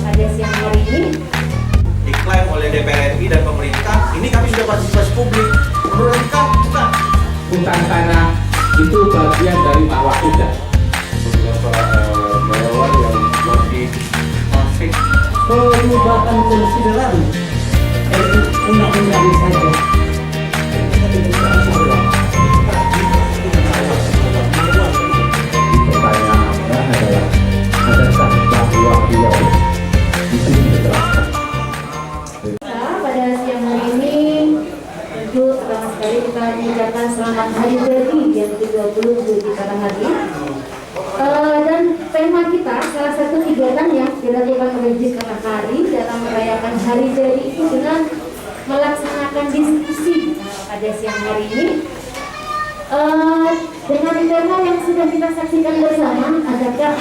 pada siang hari ini. Diklaim oleh DPR RI dan pemerintah, ini kami sudah partisipasi publik. Menurut kita, hutan tanah itu bagian dari marwah kita. Beberapa karyawan yang masih masih perubahan konsideran undang-undang saja. Pertanyaannya adalah adakah bahwa beliau di sini menjelaskan? Pada siang hari ini tentu pertama sekali kita mengucapkan selamat hari jadi yang ke-20 di Karahadi. Dan tema kita, salah satu kegiatan yang dilakukan oleh JIS Karahadi dalam merayakan hari jadi itu dengan melaksanakan diskusi pada siang hari ini dengan tema yang sudah kita saksikan bersama, adakah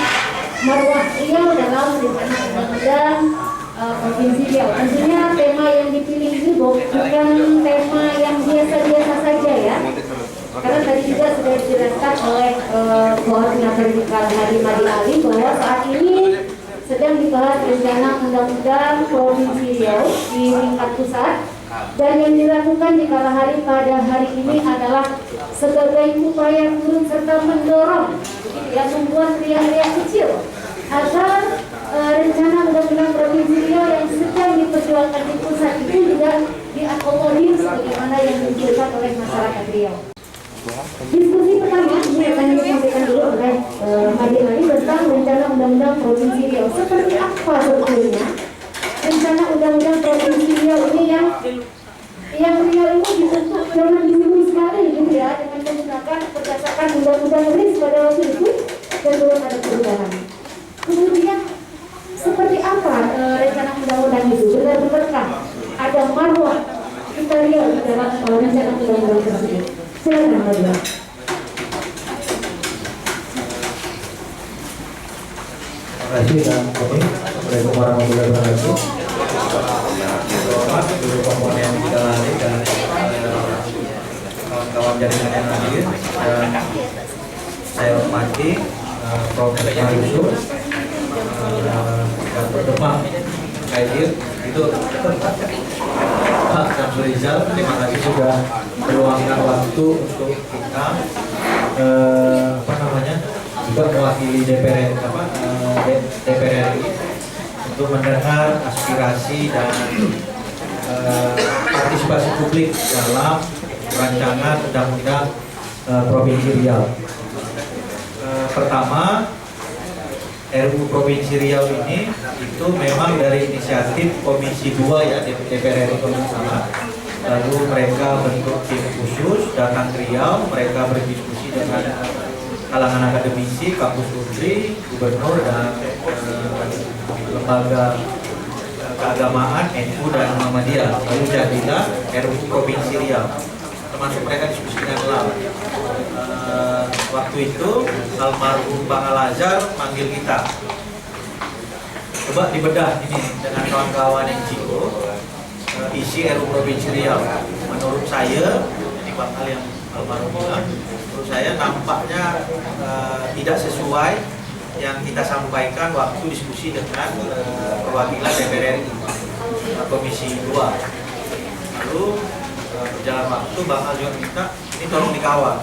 marwah Riau dalam rencana undang-undang Provinsi Riau. Tentunya tema yang dipilih ini bukan tema yang biasa-biasa saja ya, karena tadi juga sudah dijelaskan oleh koordinator di Karahadi Madi Ali bahwa saat ini sedang dibahas rencana undang-undang Provinsi Riau di tingkat pusat, dan yang dilakukan di Karahadi pada hari ini adalah sebagai upaya turut serta mendorong yang membuat riak-riak kecil agar rencana undang-undang Provinsi Riau yang sedang diperjuangkan di pusat itu juga diakomodir sebagaimana yang diinginkan oleh masyarakat Riau. Diskusi pertama ini akan disampaikan dulu oleh Madi Ali tentang rencana undang-undang Provinsi Riau. Seperti apa sebetulnya rencana undang-undang Provinsi Riau ini yang Riau ini dibentuk zaman dulu sekali gitu ya, dengan menggunakan berdasarkan undang-undang RIS pada waktu itu dan belum ada perubahan. Kemudian seperti apa rencana undang-undang itu? Benar-benarkah ada marwah kita Riau di dalam rencana undang-undang tersebut? Silakan Madi. Terima kasih dan Assalamualaikum warahmatullahi wabarakatuh. seluruh komponen kita hari dan kawan-kawan jaringan yang hadir, dan saya hormati Prof. Yusuf dan Demak hadir itu Pak Syamsul Rizal. Terima kasih sudah meluangkan waktu untuk kita juga mewakili DPR RI untuk mendengar aspirasi dan partisipasi publik dalam rancangan undang-undang Provinsi Riau. Pertama, RUU Provinsi Riau ini itu memang dari inisiatif Komisi 2 ya, DPR RI Komisi 1. Lalu mereka bentuk tim khusus datang ke Riau, mereka berdiskusi dengan kalangan akademisi, kampus Unri, gubernur dan lembaga keagamaan NU dan Muhammadiyah. Lalu jadilah RUU Provinsi Riau. Termasuk mereka diskusi dengan Lam. Waktu itu almarhum Bang Al-Azhar manggil kita. Coba dibedah ini dengan kawan-kawan NGO isi RUU Provinsi Riau. Menurut saya, ini Bang Al yang almarhum bilang, menurut saya nampaknya tidak sesuai yang kita sampaikan waktu diskusi dengan perwakilan DPR RI Komisi 2. Lalu berjalan waktu Bang Al juga minta ini tolong dikawal.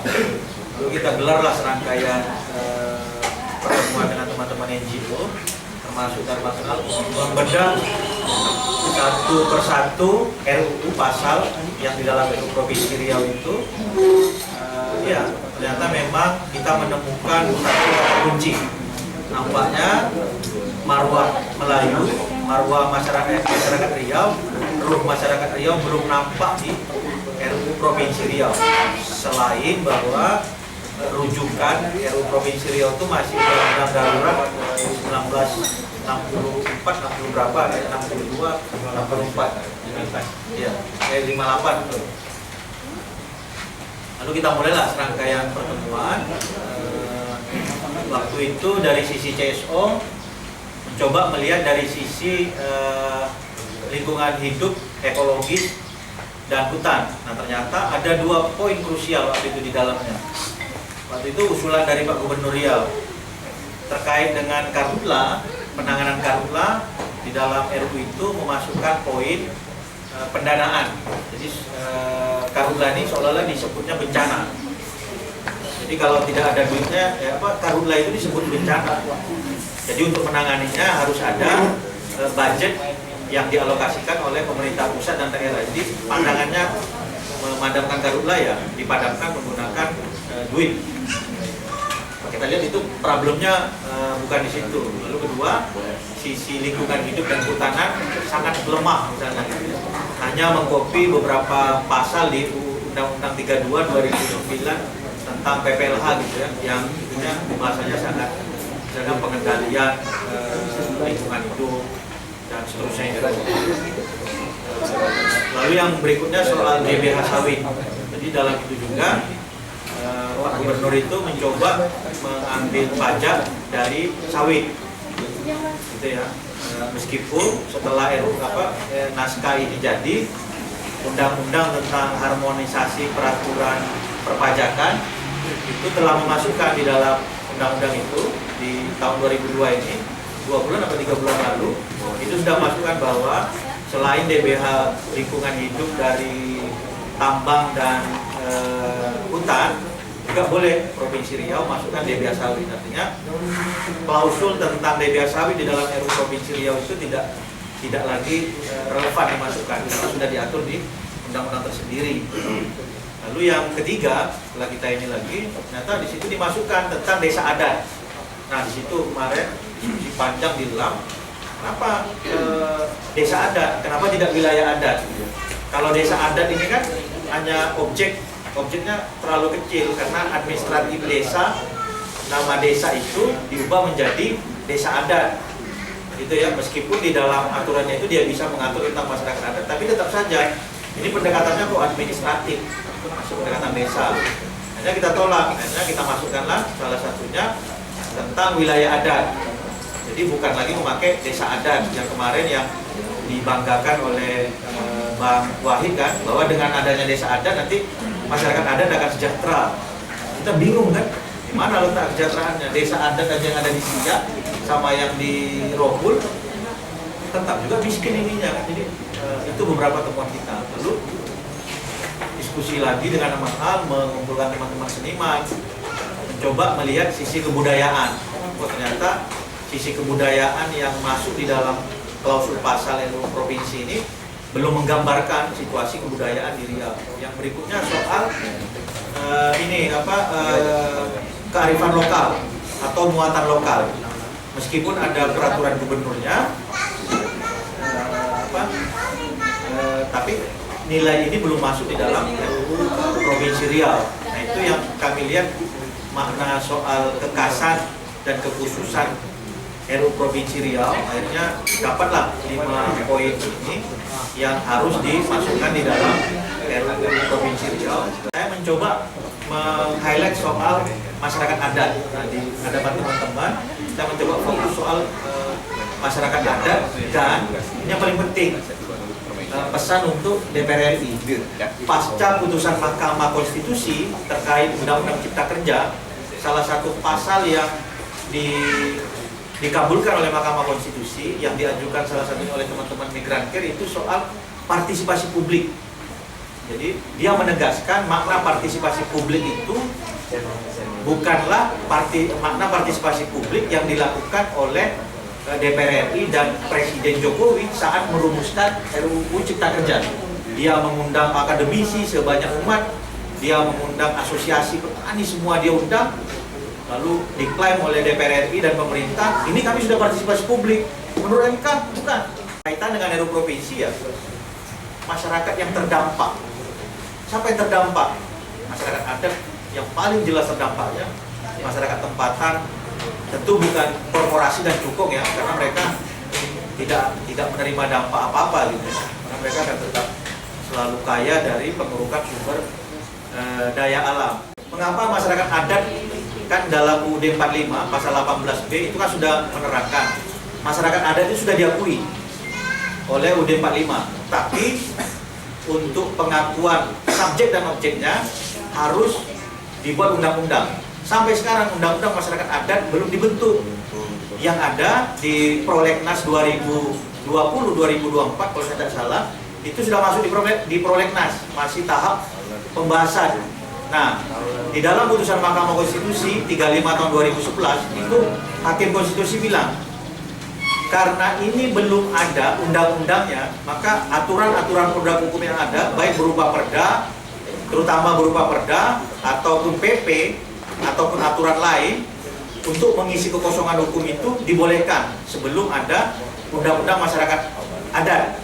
Lalu kita gelarlah serangkaian pertemuan dengan teman-teman NGO, termasuk dari Bang Al, membedah satu persatu RUU pasal yang di dalam RUU Provinsi Riau itu. Ya, ternyata memang kita menemukan satu kata kunci. Nampaknya marwah Melayu, marwah masyarakat Riau, ruh masyarakat Riau belum nampak di RUU Provinsi Riau. Selain bahwa rujukan RUU Provinsi Riau itu masih undang-undang darurat 1964, 60 berapa ya, 62, 64, ya, 58 betul. Lalu kita mulailah serangkaian pertemuan. Waktu itu dari sisi CSO mencoba melihat dari sisi lingkungan hidup, ekologis, dan hutan. Nah ternyata ada 2 poin krusial waktu itu di dalamnya. Waktu itu usulan dari Pak Gubernur Riau terkait dengan karhutla, penanganan karhutla di dalam RUU itu memasukkan poin pendanaan. Jadi karhutla ini seolah-olah disebutnya bencana. Jadi kalau tidak ada duitnya, karhutla itu disebut bencana. Jadi untuk menanganinya harus ada budget yang dialokasikan oleh pemerintah pusat dan daerah. Jadi pandangannya memadamkan karhutla ya dipadamkan menggunakan duit. Kita lihat itu problemnya bukan di situ. Lalu kedua, sisi lingkungan hidup dan kehutanan sangat lemah misalnya. Hanya mengkopi beberapa pasal di Undang-Undang 32 2009 tentang PPLH gitu ya, yang itunya bahasanya sangat misalnya pengendalian lingkungan hidup dan seterusnya. Lalu yang berikutnya soal DBH sawit. Jadi dalam itu juga Pak Gubernur itu mencoba mengambil pajak dari sawit, gitu ya. Meskipun setelah naskah ini jadi, undang-undang tentang harmonisasi peraturan perpajakan itu telah memasukkan di dalam undang-undang itu di tahun 2002 ini 2 bulan atau 3 bulan lalu itu sudah masukkan bahwa selain DBH lingkungan hidup dari tambang dan hutan, juga boleh Provinsi Riau masukkan DBH sawit. Artinya klausul tentang DBH sawit di dalam RUU Provinsi Riau itu tidak lagi relevan dimasukkan karena sudah diatur di undang-undang tersendiri. Lalu yang ketiga, setelah kita ini lagi, ternyata di situ dimasukkan tentang desa adat. Nah di situ kemarin diskusi panjang di LAM, kenapa desa adat, kenapa tidak wilayah adat? Kalau desa adat ini kan hanya objeknya terlalu kecil karena administratif desa, nama desa itu diubah menjadi desa adat, gitu ya. Meskipun di dalam aturannya itu dia bisa mengatur tentang masyarakat adat, tapi tetap saja ini pendekatannya kok administratif, masuk pendekatan desa. Akhirnya kita tolak, akhirnya kita masukkanlah salah satunya tentang wilayah adat. Jadi bukan lagi memakai desa adat yang kemarin yang dibanggakan oleh Bang Wahid kan, bahwa dengan adanya desa adat nanti masyarakat adat akan sejahtera. Kita bingung kan, di mana letak kesejahteraannya? Desa adat aja yang ada di Siak sama yang di Rohul tetap juga miskin ininya kan. Jadi itu beberapa temuan kita. Lalu diskusi lagi dengan Mas Al, mengumpulkan teman-teman seniman, mencoba melihat sisi kebudayaan. Oh, ternyata sisi kebudayaan yang masuk di dalam klausul pasal RUU provinsi ini belum menggambarkan situasi kebudayaan di Riau. Yang berikutnya soal kearifan lokal atau muatan lokal. Meskipun ada peraturan gubernurnya, tapi nilai ini belum masuk di dalam RUU Provinsi Riau. Nah itu yang kami lihat makna soal kekasan dan kekhususan RUU Provinsi Riau. Akhirnya dapatlah 5 poin ini yang harus dimasukkan di dalam RUU Provinsi Riau. Saya mencoba meng-highlight soal masyarakat adat. Nah, di hadapan teman-teman, kita mencoba fokus soal masyarakat adat dan ini yang paling penting, pesan untuk DPR RI. Pasca putusan Mahkamah Konstitusi terkait Undang-Undang Cipta Kerja, salah satu pasal yang dikabulkan oleh Mahkamah Konstitusi yang diajukan salah satunya oleh teman-teman Migrancare itu soal partisipasi publik. Jadi dia menegaskan makna partisipasi publik itu bukanlah makna partisipasi publik yang dilakukan oleh DPR RI dan Presiden Jokowi saat merumuskan RUU Cipta Kerja. Dia mengundang akademisi sebanyak umat, dia mengundang asosiasi petani, semua dia undang. Lalu diklaim oleh DPR RI dan pemerintah, ini kami sudah partisipasi publik. Menurut MK, bukan. Kaitan dengan RUU provinsi ya, masyarakat yang terdampak. Siapa yang terdampak? Masyarakat adat yang paling jelas terdampaknya, masyarakat tempatan, tentu bukan korporasi dan cukong ya, karena mereka tidak menerima dampak apa-apa gitu. Karena mereka akan tetap selalu kaya dari pengurukan sumber daya alam. Mengapa masyarakat adat? Kan dalam UUD 45 pasal 18B itu kan sudah menerangkan masyarakat adat itu sudah diakui oleh UUD 45, tapi untuk pengakuan subjek dan objeknya harus dibuat undang-undang. Sampai sekarang undang-undang masyarakat adat belum dibentuk. Yang ada di Prolegnas 2017 2024 kalau saya tidak salah, itu sudah masuk di prolegnas, masih tahap pembahasan. Nah, di dalam putusan Mahkamah Konstitusi 35 tahun 2011 itu Hakim Konstitusi bilang, karena ini belum ada undang-undangnya, maka aturan-aturan produk hukum yang ada, baik berupa perda, terutama berupa perda, ataupun PP, ataupun aturan lain, untuk mengisi kekosongan hukum itu dibolehkan sebelum ada undang-undang masyarakat adat,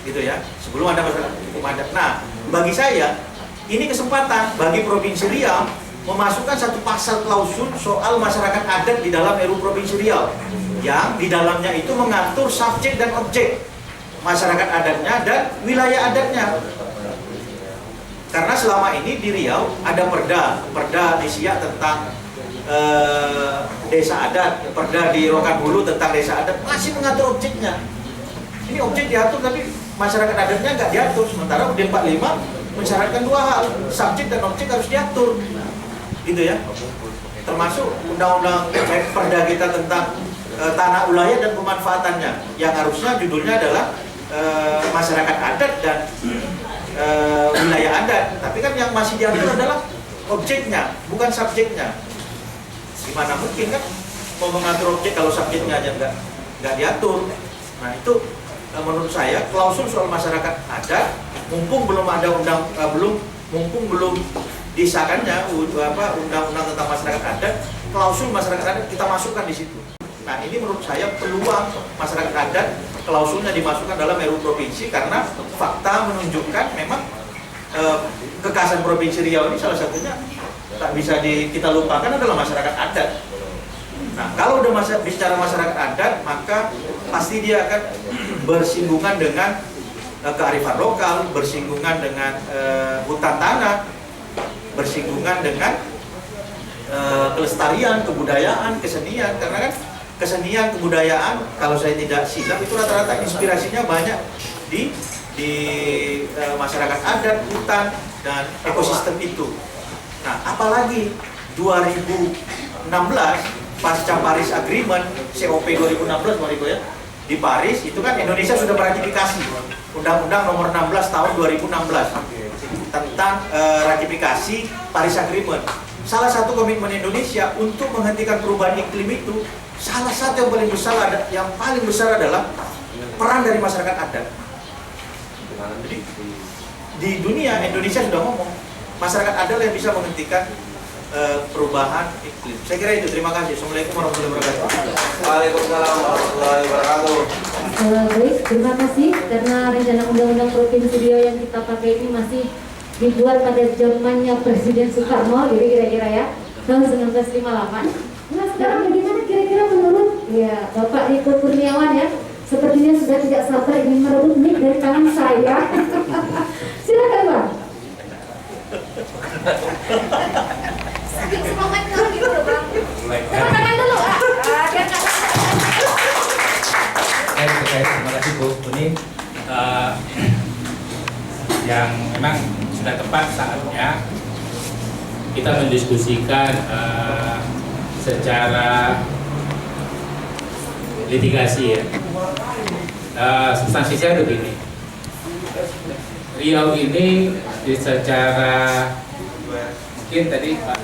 gitu ya, sebelum ada masyarakat hukum adat. Nah, bagi saya ini kesempatan bagi Provinsi Riau memasukkan satu pasal klausul soal masyarakat adat di dalam RUU Provinsi Riau, yang di dalamnya itu mengatur subjek dan objek masyarakat adatnya dan wilayah adatnya. Karena selama ini di Riau ada perda di Siak tentang desa adat, perda di Rokan Hulu tentang desa adat, masih mengatur objeknya. Ini objek diatur tapi masyarakat adatnya nggak diatur, sementara UUD 45 mensyaratkan dua hal, subjek dan objek harus diatur, gitu ya. Termasuk undang-undang perda kita tentang tanah ulayah dan pemanfaatannya, yang harusnya judulnya adalah masyarakat adat dan wilayah adat, tapi kan yang masih diatur adalah objeknya, bukan subjeknya. Gimana mungkin kan mau mengatur objek kalau subjeknya aja nggak diatur. Nah, itu menurut saya klausul soal masyarakat adat, mumpung belum ada mumpung belum disahkannya undang-undang tentang masyarakat adat, klausul masyarakat adat kita masukkan di situ. Nah, ini menurut saya peluang masyarakat adat klausulnya dimasukkan dalam RUU provinsi, karena fakta menunjukkan memang kekhasan Provinsi Riau ini salah satunya tak bisa kita lupakan adalah masyarakat adat. Nah, kalau udah bicara masyarakat adat, maka pasti dia akan bersinggungan dengan kearifan lokal, bersinggungan dengan hutan tanah, bersinggungan dengan kelestarian, kebudayaan, kesenian. Karena kan kesenian, kebudayaan, kalau saya tidak silap itu rata-rata inspirasinya banyak di masyarakat adat, hutan, dan ekosistem itu. Nah, apalagi 2016 pasca Paris Agreement, COP 2016 ya, di Paris itu kan Indonesia sudah meratifikasi Undang-Undang Nomor 16 Tahun 2016 tentang ratifikasi Paris Agreement. Salah satu komitmen Indonesia untuk menghentikan perubahan iklim itu, salah satu yang paling besar adalah peran dari masyarakat adat. Jadi di dunia Indonesia sudah ngomong, masyarakat adat yang bisa menghentikan perubahan iklim. Saya kira itu. Terima kasih. Assalamualaikum warahmatullahi wabarakatuh. Waalaikumsalam warahmatullahi wabarakatuh. Baik, terima kasih, karena rencana undang-undang Provinsi Riau yang kita pakai ini masih dibuat pada zamannya Presiden Soekarno, jadi kira-kira ya tahun 1958. Nah, sekarang bagaimana kira-kira menurut ya Bapak Riko Kurniawan ya? Sepertinya sudah tidak sabar ingin merebut mic dari tangan saya. Silakan, Bang. Semangat kalau gitu loh, Bang. Tepuk tangan dulu, Terima kasih Bu Kuning. Yang memang sudah tepat saatnya kita mendiskusikan secara litigasi ya. Substansi saya begini. Riau ini secara mungkin tadi Pak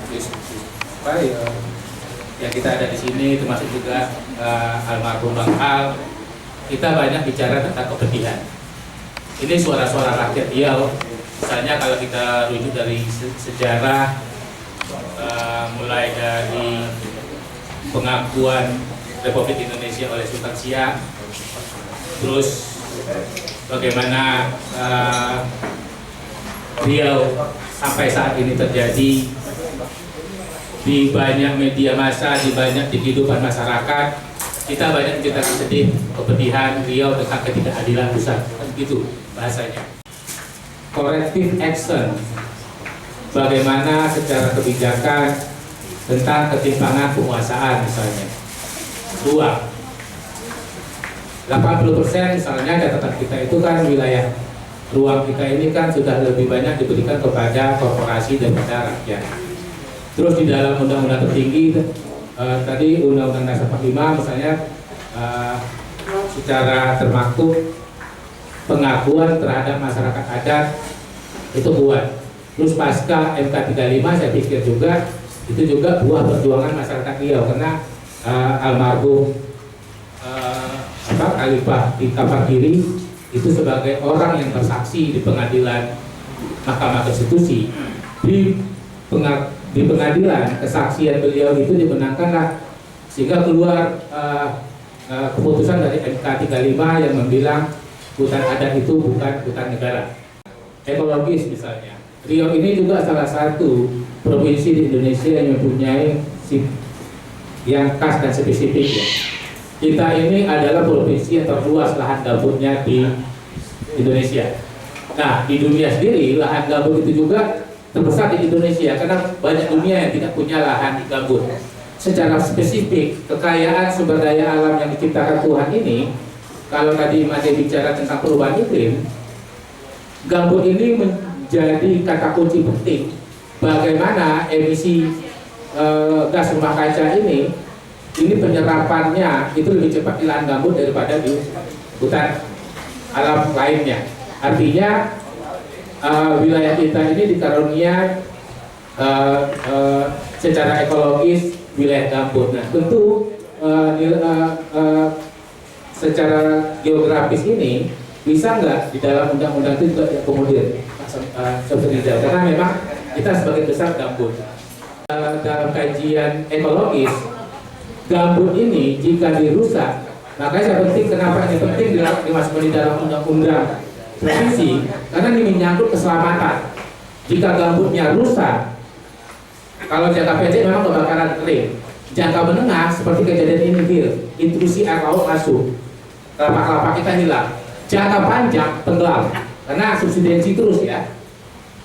yang kita ada di sini termasuk juga almarhum Bang Al, kita banyak bicara tentang kepedihan. Ini suara-suara rakyat Riau. Misalnya kalau kita rujuk dari sejarah, mulai dari pengakuan Republik Indonesia oleh Sultan Siak, terus bagaimana Riau sampai saat ini terjadi di banyak media massa, di kehidupan masyarakat. Kita banyak cerita sedih, kepedihan Riau tentang ketidakadilan pusat, begitu bahasanya. Corrective action, bagaimana secara kebijakan tentang ketimpangan penguasaan misalnya. 80% misalnya catatan kita itu kan wilayah ruang kita ini kan sudah lebih banyak diberikan kepada korporasi daripada rakyat. Terus di dalam undang-undang tertinggi tadi Undang-Undang Dasar 45 misalnya secara termaktub pengakuan terhadap masyarakat adat itu kuat. Terus pasca MK35 saya pikir juga itu juga buah perjuangan masyarakat Riau karena almarhum Khalifah Tingkapar Kiri itu sebagai orang yang bersaksi di pengadilan Mahkamah Konstitusi di pengadilan kesaksian beliau itu dimenangkanlah sehingga keluar keputusan dari MK35 yang membilang hutan adat itu bukan hutan negara. Ekologis misalnya, Riau ini juga salah satu provinsi di Indonesia yang mempunyai yang khas dan spesifik ya. Kita ini adalah provinsi yang terluas lahan gambutnya di Indonesia. Nah, di dunia sendiri lahan gambut itu juga terbesar di Indonesia karena banyak dunia yang tidak punya lahan gambut. Secara spesifik, kekayaan sumber daya alam yang diciptakan Tuhan ini, kalau tadi Made bicara tentang perubahan iklim, gambut ini menjadi kata kunci penting bagaimana emisi gas rumah kaca ini penyerapannya itu lebih cepat di lahan gambut daripada di hutan alam lainnya. Artinya wilayah kita ini dikarunia secara ekologis wilayah gambut. Nah, tentu secara geografis ini bisa nggak di dalam undang-undang itu juga diakomodir seperti itu? Karena memang kita sebagai besar gambut. Dalam kajian ekologis, gambut ini jika dirusak, makanya saya penting kenapa ini penting dimasukkan di dalam undang-undang provinsi, karena ini menyangkut keselamatan. Jika gambutnya rusak, kalau jangka pendek memang kebakaran kering, jangka menengah seperti kejadian ini intrusi air laut masuk, kelapa-kelapa kita hilang, jangka panjang tenggelam, karena subsidensi terus ya.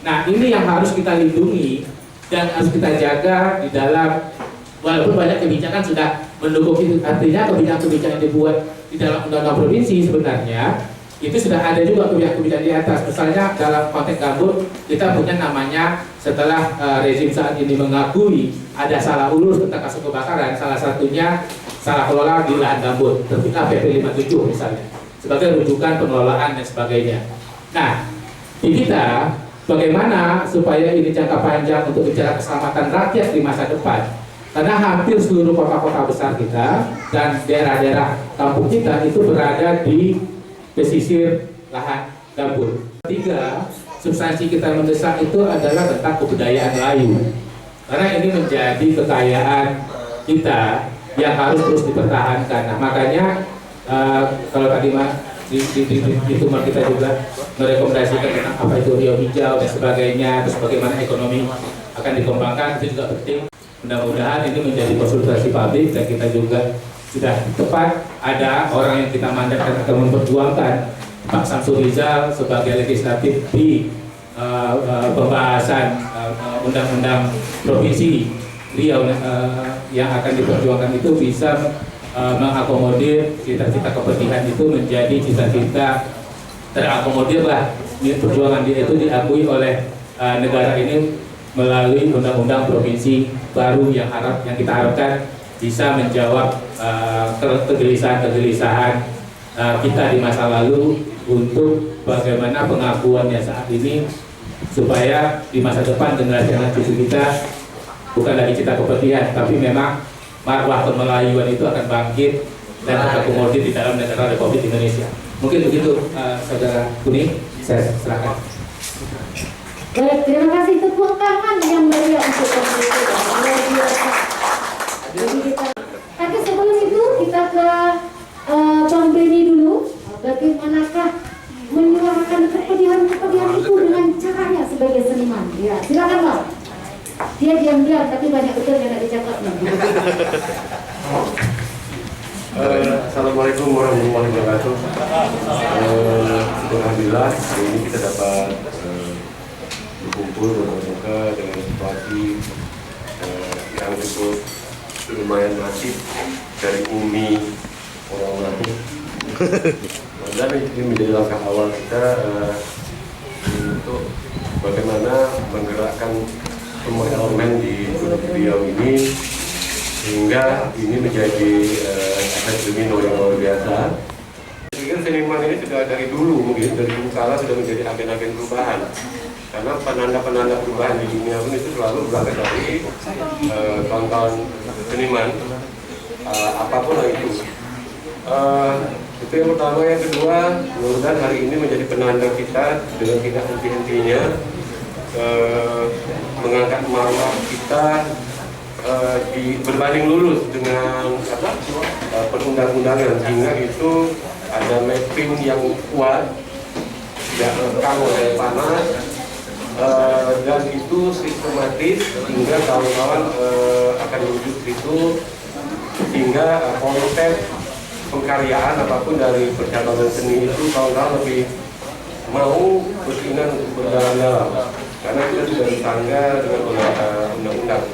Nah, ini yang harus kita lindungi dan harus kita jaga di dalam, walaupun banyak kebijakan sudah mendukung itu. Artinya kebijakan-kebijakan yang dibuat di dalam undang-undang provinsi sebenarnya itu sudah ada juga kebijakan-kebijakan di atas. Misalnya dalam konteks gambut kita punya namanya setelah rezim saat ini mengakui ada salah urus tentang kasus kebakaran, salah satunya salah kelola di lahan gambut, terbit PP 57 misalnya sebagai rujukan pengelolaan dan sebagainya. Nah, di kita bagaimana supaya ini jangka panjang untuk bicara keselamatan rakyat di masa depan, karena hampir seluruh kota-kota besar kita dan daerah-daerah kampung kita itu berada di pesisir lahan gambut. Ketiga, substansi kita mendesak itu adalah tentang kebudayaan Melayu, karena ini menjadi kekayaan kita yang harus terus dipertahankan. Nah, makanya kalau tadi di tumor kita juga merekomendasikan tentang apa itu Riau hijau dan sebagainya, terus bagaimana ekonomi akan dikembangkan, itu juga penting. Mudah-mudahan ini menjadi konsultasi publik dan kita juga sudah tepat ada orang yang kita mandatkan akan memperjuangkan Pak Samsul Rizal sebagai legislatif di pembahasan undang-undang provinsi Riau yang akan diperjuangkan itu bisa mengakomodir cita-cita kepemilikan itu menjadi cita-cita terakomodir lah. Perjuangan dia itu diakui oleh negara ini melalui undang-undang provinsi baru yang kita harapkan bisa menjawab kegelisahan-kegelisahan kita di masa lalu untuk bagaimana pengakuannya saat ini supaya di masa depan generasi anak cucu kita bukan lagi cita kepemilikan tapi memang marwah kemelayuan itu akan bangkit dan terakomodir di dalam negara Republik Indonesia. Mungkin begitu, Saudara Kuning, saya serahkan. Baik, terima kasih, tepuk tangan yang meriah untuk pemerintah. Tapi sebelum itu kita ke Bang Benny dulu. Bagaimanakah menyuarakan kepedihan itu dengan caranya sebagai seniman? Ya, silakan Bang. Dia diam-diam tapi banyak betul yang tidak dicakap. Assalamualaikum warahmatullahi wabarakatuh. Alhamdulillah hari ini kita dapat berkumpul bermuka dengan situasi yang cukup lumayan masif dari Umi orang Lampung. Dan ini menjadi langkah awal kita untuk bagaimana menggerakkan semua elemen di Riau ini sehingga ini menjadi efek domino yang luar biasa sudah dari dulu, mungkin dari dulu kala sudah menjadi agen-agen perubahan. Karena penanda-penanda perubahan di dunia pun itu selalu berangkat dari kawan-kawan seniman, apapun lah itu. Itu yang pertama. Yang kedua, mudah-mudahan hari ini menjadi penanda kita dengan tidak henti-hentinya mengangkat marwah kita berbanding lurus dengan perundang-undangan, sehingga itu ada mapping yang kuat, tidak lekang oleh panas, dan itu sistematis sehingga kawan-kawan akan menuju ke situ, sehingga konsep pengkaryaan apapun dari percakapan seni itu kawan-kawan lebih mau berkeinginan untuk berdalam-dalam, karena kita sudah ditangga dengan undang-undang.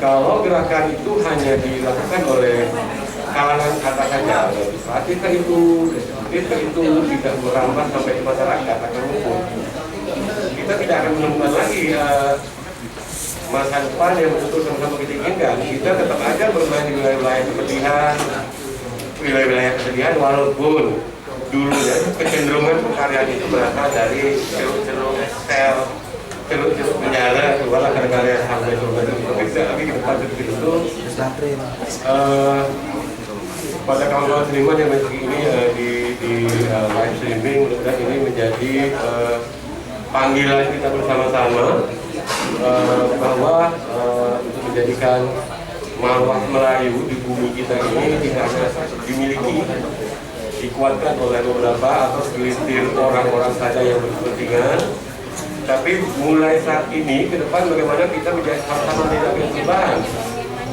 Kalau gerakan itu hanya dilakukan oleh kalangan atas saja, legislatif itu, eksekutif itu, tidak merambat sampai ke masyarakat akan hukum, kita tidak akan menemukan lagi masa depan yang betul sama-sama kita inginkan. Kita tetap aja bermain di wilayah-wilayah kesedihan, walaupun dulunya kecenderungan pengkaryaan itu berasal dari ceruk-ceruk sel, ceruk-ceruk penjara, keluar karya-karya sampai surga itu. Tapi ke depan itu pada kawan-kawan seniman yang masih ini di live streaming, mudah-mudahan ini menjadi panggilan kita bersama-sama bahwa untuk menjadikan marwah Melayu di bumi kita ini tidak hanya dimiliki, dikuatkan oleh beberapa atau segelintir orang-orang saja yang berkepentingan, tapi mulai saat ini ke depan bagaimana kita menjadi sama-sama tidak perubahan.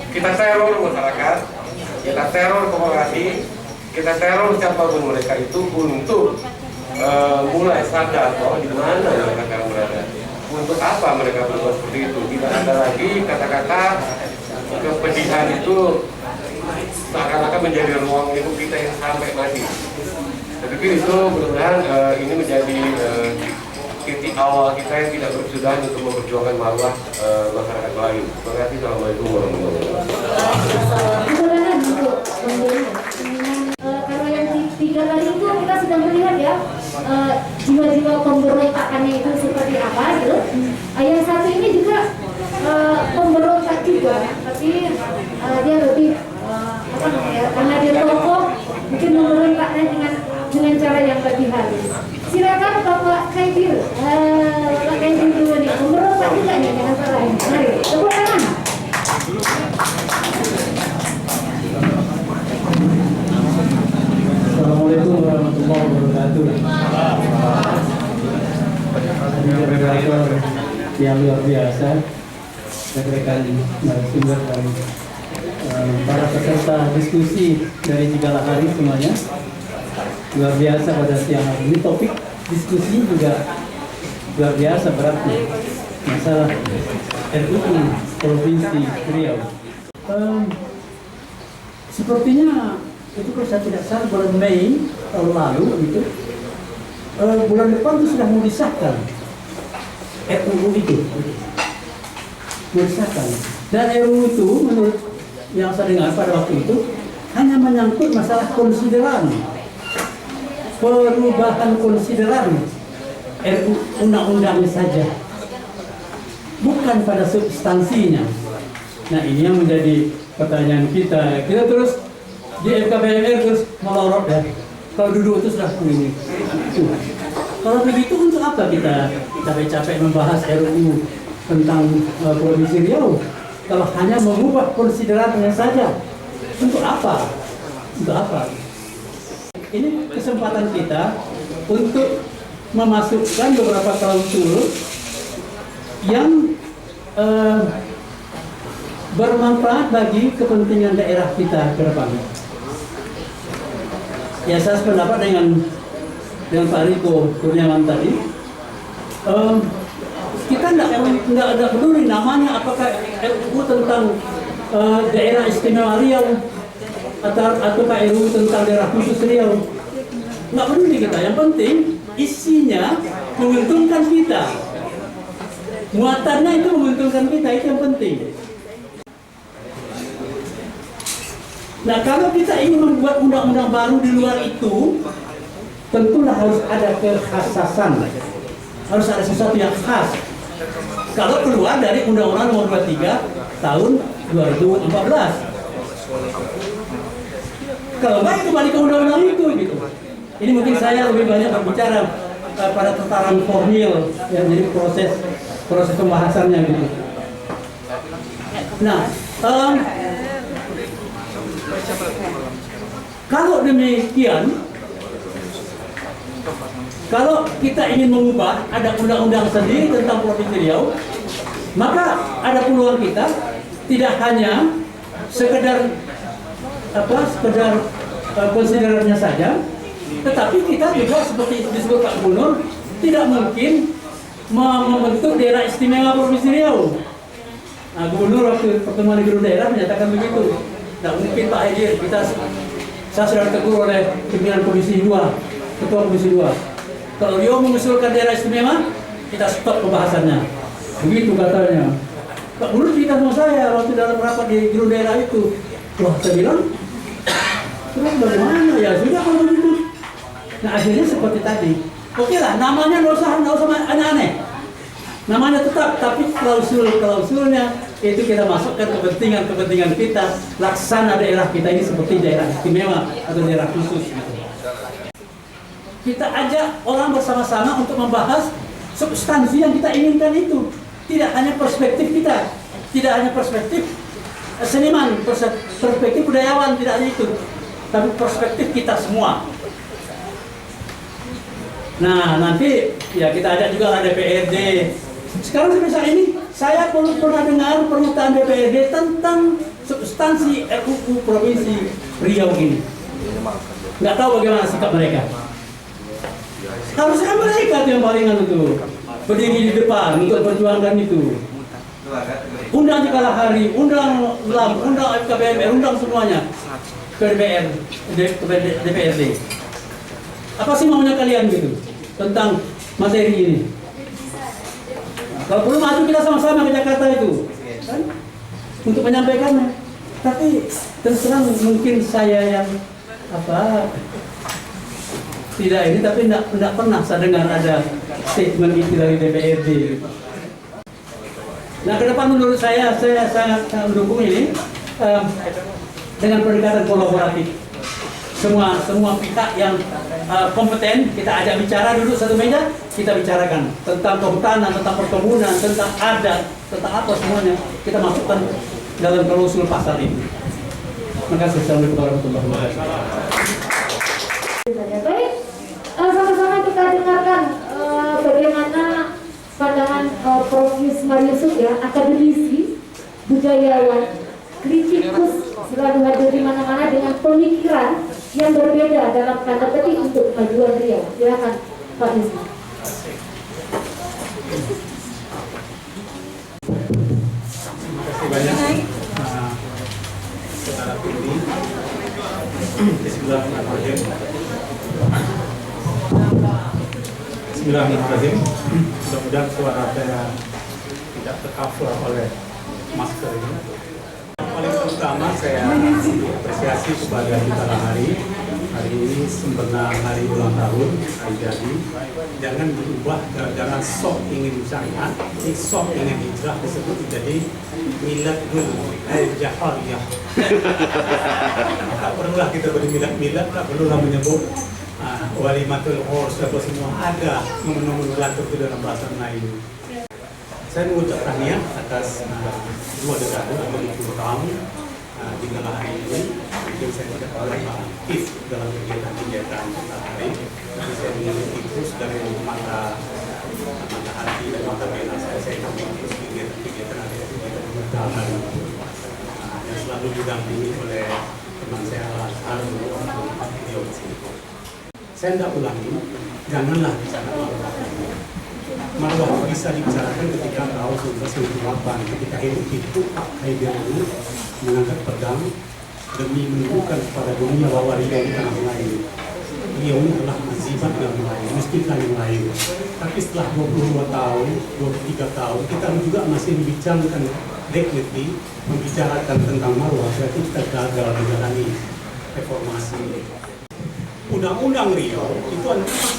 Kita teror masyarakat, kita teror korporasi, kita teror siapapun mereka itu untuk mulai sadar bahwa di mana mereka akan berada, untuk apa mereka berbuat seperti itu. Tidak ada lagi kata-kata kepedihan itu seakan-akan menjadi ruang hidup kita yang sampai mati. Tapi itu mudah-mudahan ini menjadi titik awal kita yang tidak berkesudahan untuk memperjuangkan marwah masyarakat lain. Terima kasih. Assalamualaikum warahmatullahi wabarakatuh. Karena yang tiga tadi itu kita sudah melihat ya jiwa-jiwa pemberontakannya itu seperti apa gitu. Yang satu ini juga pemberontak juga, tapi dia lebih apa namanya? Karena dia tokoh, mungkin memberontaknya dengan cara yang lebih halus. Silakan Bapak Kaidir, Bapak Kaidir dulu nih, memberontak juga nih dengan cara ini. Mari, tepuk tangan. Assalamualaikum warahmatullahi wabarakatuh. Moderator yang luar biasa, rekan narasumber dan para peserta diskusi dari Cigala Hari semuanya luar biasa pada siang hari ini. Topik diskusi juga luar biasa beratnya, masalah RUU Provinsi Riau. Sepertinya itu kalau saya tidak salah bulan Mei tahun lalu gitu, bulan depan itu sudah mau disahkan RUU itu, mau disahkan. Dan RUU itu menurut yang saya dengar pada waktu itu hanya menyangkut masalah konsideran, perubahan konsideran RUU undang-undangnya saja, bukan pada substansinya. Nah ini yang menjadi pertanyaan kita. Kita terus di FKBMR terus melorot ya. Kalau duduk itu sudah begini. Kalau begitu untuk apa kita capek-capek membahas RUU tentang Provinsi Riau? Kalau hanya mengubah konsiderannya saja, untuk apa? Untuk apa? Ini kesempatan kita untuk memasukkan beberapa klausul yang bermanfaat bagi kepentingan daerah kita ke depan. Ya saya sependapat dengan Pak Riko Kurniawan tadi. Kita tidak peduli namanya apakah RUU tentang daerah istimewa Riau atau RUU tentang daerah khusus Riau. Nggak peduli kita. Yang penting isinya menguntungkan kita. Muatannya itu menguntungkan kita, itu yang penting. Nah kalau kita ingin membuat undang-undang baru di luar itu, tentulah harus ada kekhasasan, harus ada sesuatu yang khas. Kalau keluar dari Undang-Undang Nomor 23 tahun 2014. Kalau nggak itu balik ke undang-undang itu gitu. Ini mungkin saya lebih banyak berbicara pada tataran formil yang jadi proses pembahasannya gitu. Nah, kalau demikian, kalau kita ingin mengubah ada undang-undang sendiri tentang Provinsi Riau, maka ada peluang kita tidak hanya sekedar konsiderannya saja, tetapi kita juga seperti disebut Pak Gubernur tidak mungkin membentuk daerah istimewa Provinsi Riau. Nah, Gubernur waktu pertemuan di gedung daerah menyatakan begitu. Tidak mungkin Pak Hadir, saya sudah ditegur oleh pimpinan Komisi 2, Ketua Komisi 2. Kalau Riau mengusulkan daerah istimewa, kita stop pembahasannya. Begitu katanya. Pak Gubernur cerita sama saya waktu dalam rapat di gedung daerah itu. Wah, saya bilang, terus bagaimana ya? Sudah kalau begitu. Nah, akhirnya seperti tadi. Oke lah, namanya nggak usah aneh-aneh. Namanya tetap, tapi klausulnya itu kita masukkan kepentingan kita, laksana daerah kita ini seperti daerah istimewa atau daerah khusus. Kita ajak orang bersama-sama untuk membahas substansi yang kita inginkan itu. Tidak hanya perspektif kita, tidak hanya perspektif seniman, perspektif budayawan, tidak hanya itu, tapi perspektif kita semua. Nah, nanti ya kita ajak juga lah DPRD. Sekarang sebesar ini, saya belum pernah dengar pernyataan DPRD tentang substansi RUU Provinsi Riau ini. Nggak tahu bagaimana sikap mereka. Harusnya mereka yang palingan itu berdiri di depan untuk perjuangkan itu. Undang Cikalah Hari, undang LAM, undang FKBMR, undang semuanya ke DPRD. Apa sih maunya kalian gitu tentang materi ini? Kalau perlu maju kita sama-sama ke Jakarta itu, kan? Untuk menyampaikannya. Tapi terus terang mungkin saya yang tidak ini, tapi tidak pernah saya dengar ada statement itu dari DPRD. Nah, ke depan menurut saya sangat mendukung ini dengan pendekatan kolaboratif. Semua pihak yang kompeten kita ajak bicara, duduk satu meja, kita bicarakan tentang kehutanan, tentang perkebunan, tentang adat, tentang apa semuanya kita masukkan dalam klausul pasal ini. Terima kasih. Assalamualaikum warahmatullahi wabarakatuh. Baik, sama-sama kita dengarkan bagaimana pandangan Prof. Yusmar Yusuf ya, akademisi, budayawan, kritikus, selalu hadir di mana-mana dengan pemikiran yang berbeda dalam tanda petik untuk kemajuan Riau. Silakan Pak Yusmar. Terima kasih banyak. Saudara Pilih, Bismillahirrahmanirrahim. Bismillahirrahmanirrahim. Mudah-mudahan suara saya tidak tercover oleh masker ini. Paling pertama saya apresiasi kepada Cikalah Hari. Hari ini sempena hari ulang tahun, hari jadi. Jangan berubah gara-gara sok ingin syariat, sok ingin hijrah disebut jadi miladul jahariyah. Tak perlulah kita bermilad-milad, tak perlulah menyebut walimatul urs, apa semua ada nomenklatur itu dalam bahasa Melayu. Saya mengucap tahniah atas 2 dekade atau 20 tahun di Cikalah Hari ini. Mungkin saya tidak terlalu aktif dalam kegiatan Cikalah Hari, tapi saya mengikuti terus dari mata hati dan mata pena saya ikuti terus kegiatan Cikalah Hari yang selalu didampingi oleh teman saya Al-Azhar untuk beliau di sini. Saya tidak ulangi, janganlah bicara marwah bisa dibicarakan ketika tahun 1998 ketika itu Pak Haidar ini mengangkat pedang demi menunjukkan kepada dunia bahwa Riau di tanah Melayu. Riau ini adalah mazibat yang Melayu, meskipun yang Melayu. Tapi setelah 22 tahun, 23 tahun, kita juga masih membicarakan definitely membicarakan tentang marwah, berarti kita gagal menjalani reformasi. Undang-Undang Riau itu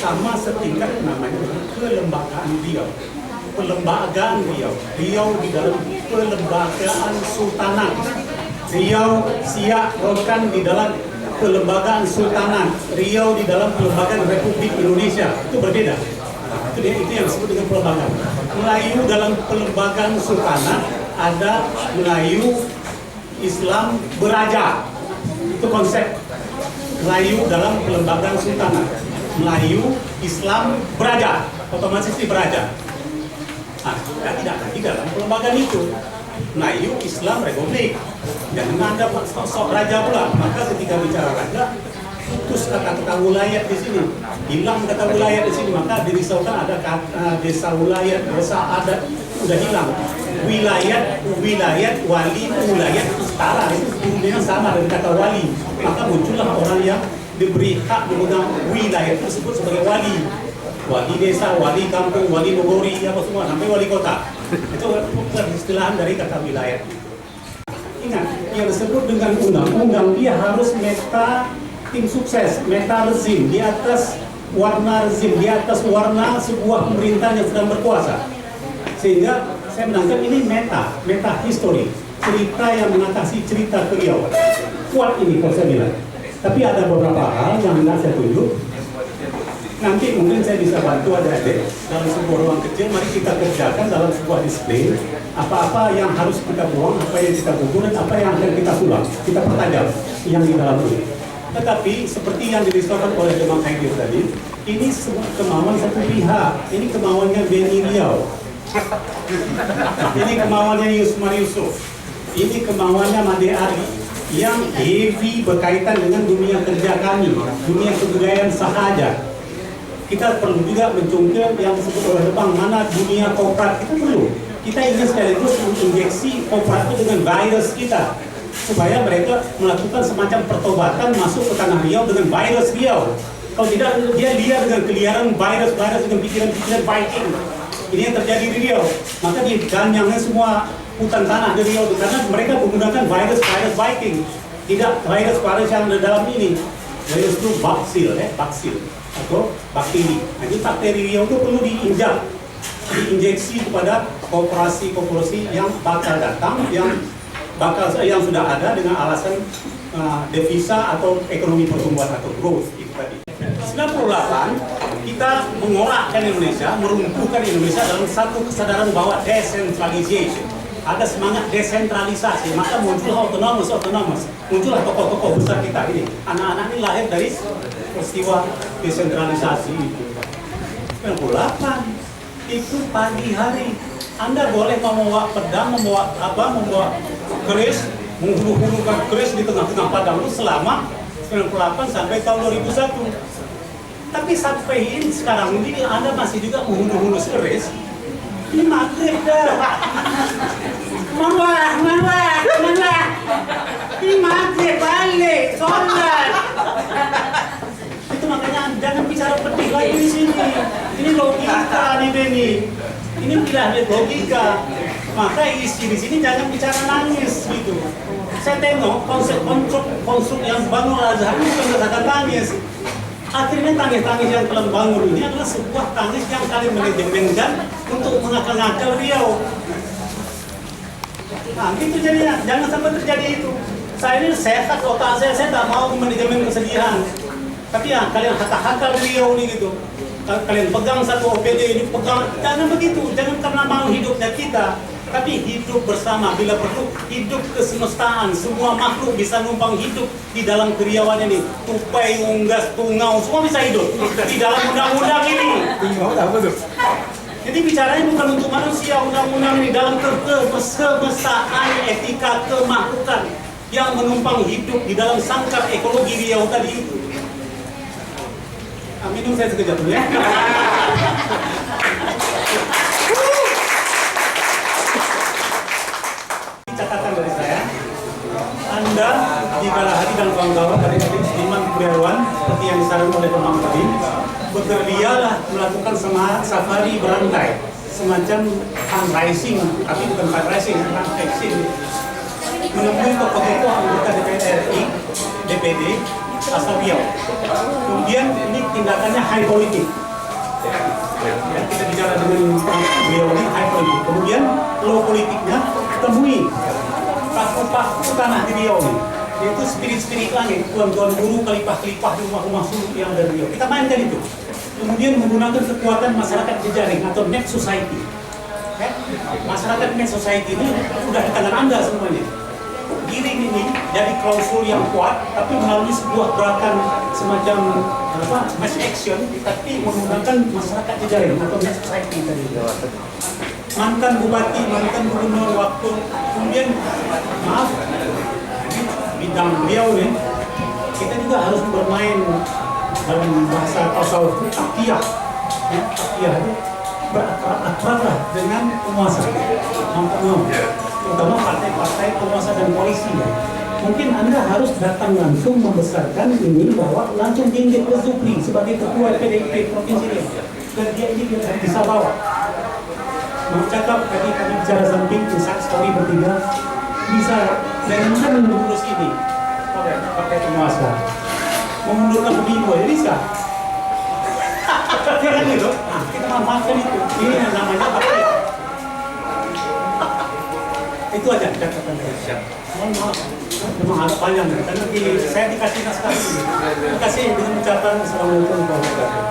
sama setingkat namanya kelembagaan Riau. Pelembagaan Riau. Riau di dalam pelembagaan Sultanat. Riau Siak Rokan di dalam pelembagaan Sultanat. Riau di dalam pelembagaan Republik Indonesia. Itu berbeda. Itu yang disebut dengan pelembagaan. Melayu dalam pelembagaan Sultanat ada Melayu Islam beraja. Itu konsep Melayu dalam pelembagaan Sultanat. Melayu Islam beraja, otomatis di beraja. Nah, tidak lagi dalam pelembagaan itu. Melayu Islam Republik. Jangan ada sok raja pula. Maka ketika bicara raja, putus kata-kata wilayah di sini, hilang kata wilayah di sini, maka dirisaukan ada kata desa wilayah, desa adat, sudah hilang. Wilayah, wali, wilayah itu setara, itu sebenarnya sama dengan kata wali. Maka muncullah orang yang diberi hak memegang wilayah itu disebut sebagai wali. Wali desa, wali kampung, wali nagori, apa semua, sampai wali kota. Itu istilahan dari kata wilayah. Ingat, yang disebut dengan undang-undang, dia harus meta tim sukses, meta rezim, di atas warna rezim, di atas warna sebuah pemerintahan yang sedang berkuasa. Sehingga saya menangkap ini meta histori, cerita yang mengatasi cerita Riau. Kuat ini kalau saya bilang. Tapi ada beberapa hal yang hendak saya tunjuk. Nanti mungkin saya bisa bantu adik-adik dalam sebuah ruang kecil. Mari kita kerjakan dalam sebuah display apa-apa yang harus kita buang, apa yang kita gugur, dan apa yang akan kita sulam, kita pertajam yang di dalam ini. Tetapi seperti yang dirisaukan oleh Demang Haidil tadi, ini kemauan satu pihak, ini kemauannya Beni Riau, ini kemauannya Yusmar Yusuf, ini kemauannya Made Ari, yang heavy berkaitan dengan dunia kerja kami, dunia kebudayaan sahaja. Kita perlu juga mencungkil yang disebut oleh Jepang, mana dunia korporat, kita perlu. Kita ingin sekaligus menginjeksi korporat itu dengan virus kita, supaya mereka melakukan semacam pertobatan masuk ke tanah Riau dengan virus Riau. Kalau tidak, dia liar dengan keliaran virus dengan pikiran-pikiran Viking. Ini yang terjadi di Riau. Maka diganyangnya semua hutan tanah di Riau, karena mereka menggunakan virus Viking, tidak virus yang ada dalam ini. Virus itu baksil atau bakteri. Nah, ini bakteri Riau itu perlu diinjeksi kepada korporasi yang bakal datang, yang sudah ada dengan alasan devisa atau ekonomi pertumbuhan atau growth itu tadi. 98 kita mengorakkan Indonesia, merumpuhkan Indonesia dalam satu kesadaran bahwa decentralization. Ada semangat desentralisasi, maka muncullah otonomus, muncullah tokoh-tokoh besar kita ini. Anak-anak ini lahir dari peristiwa desentralisasi itu. 98 itu pagi hari. Anda boleh membawa pedang, membawa keris, menghulu-hulukan keris di tengah-tengah padang itu selama 98 sampai tahun 2001. Tapi sampai ini sekarang ini Anda masih juga menghulu-hulu keris. Ini maghrib dah. Marwah. Ini maghrib balik, sholat. Itu makanya jangan bicara pedih lagi di sini. Ini logika nih Beni. Ini tidak logika. Maka isi di sini jangan bicara nangis gitu. Saya tengok konstruk yang bangun Al-Azhar ini bukan berdasarkan tangis. Akhirnya tangis-tangis yang telah bangun ini adalah sebuah tangis yang kalian manajemenkan untuk mengakal-ngakal Riau. Nah, itu jadinya, jangan sampai terjadi itu. Saya ini sehat otak saya tak mau manajemen kesedihan. Tapi ya, kalian hakal Riau ini gitu. Kalian pegang satu OPD ini, pegang, jangan begitu. Jangan karena mau hidupnya kita, tapi hidup bersama. Bila perlu, hidup kesemestaan. Semua makhluk bisa numpang hidup di dalam keriauan ini. Tupai, unggas, tungau, semua bisa hidup di dalam undang-undang ini. Jadi bicaranya bukan untuk manusia, undang-undang ini dalam kesemestaan etika kemaklukan yang menumpang hidup di dalam sangkar ekologi Riau tadi itu. Minum saya sekejap dulu ya. Catatan dari saya, Anda di Kalahari dan kawan-kawan dari Iman Puriawan seperti yang disarankan oleh Demang tadi, bergerilyalah melakukan safari berantai, semacam fundraising, tapi bukan fundraising, fundraising, menemui tokoh-tokoh anggota DPR RI, DPD, asal Riau. Kemudian ini tindakannya high politik. Ya, kita bicara dengan beliau ini high politik. Kemudian low politiknya temui paku tanah di Riau ini. Yaitu spirit-spirit langit, tuan-tuan guru, kelipah-kelipah di rumah-rumah suluk yang ada di Riau. Kita mainkan itu. Kemudian menggunakan kekuatan masyarakat jejaring atau net society. Masyarakat net society ini sudah di tangan Anda semuanya. Giring ini jadi klausul yang kuat, tapi melalui sebuah gerakan semacam mass action, tapi menggunakan masyarakat jejaring atau net society tadi. Mantan bupati, mantan gubernur waktu, kemudian maaf, bidang beliau nih, kita juga harus bermain dalam bahasa tasawuf taqiyah. Taqiyah itu berakrab dengan penguasa, terutama partai-partai penguasa dan koalisi. Mungkin Anda harus datang langsung membesarkan ini bahwa langsung Dinggit Zupri sebagai ketua PDIP Provinsi Riau, dan dia ini bisa bawa. Mau cakap tadi kami bicara samping, bisa story bertiga, bisa dengan mengurus ini pakai penguasa, memundurkan pemilu ya bisa. Jangan gitu. Nah, kita manfaatkan itu. Ini yang namanya pakai. Itu aja catatan saya. Mohon maaf, memang agak panjang karena saya dikasih naskah ini. Terima kasih dengan ucapan assalamualaikum warahmatullahi wabarakatuh.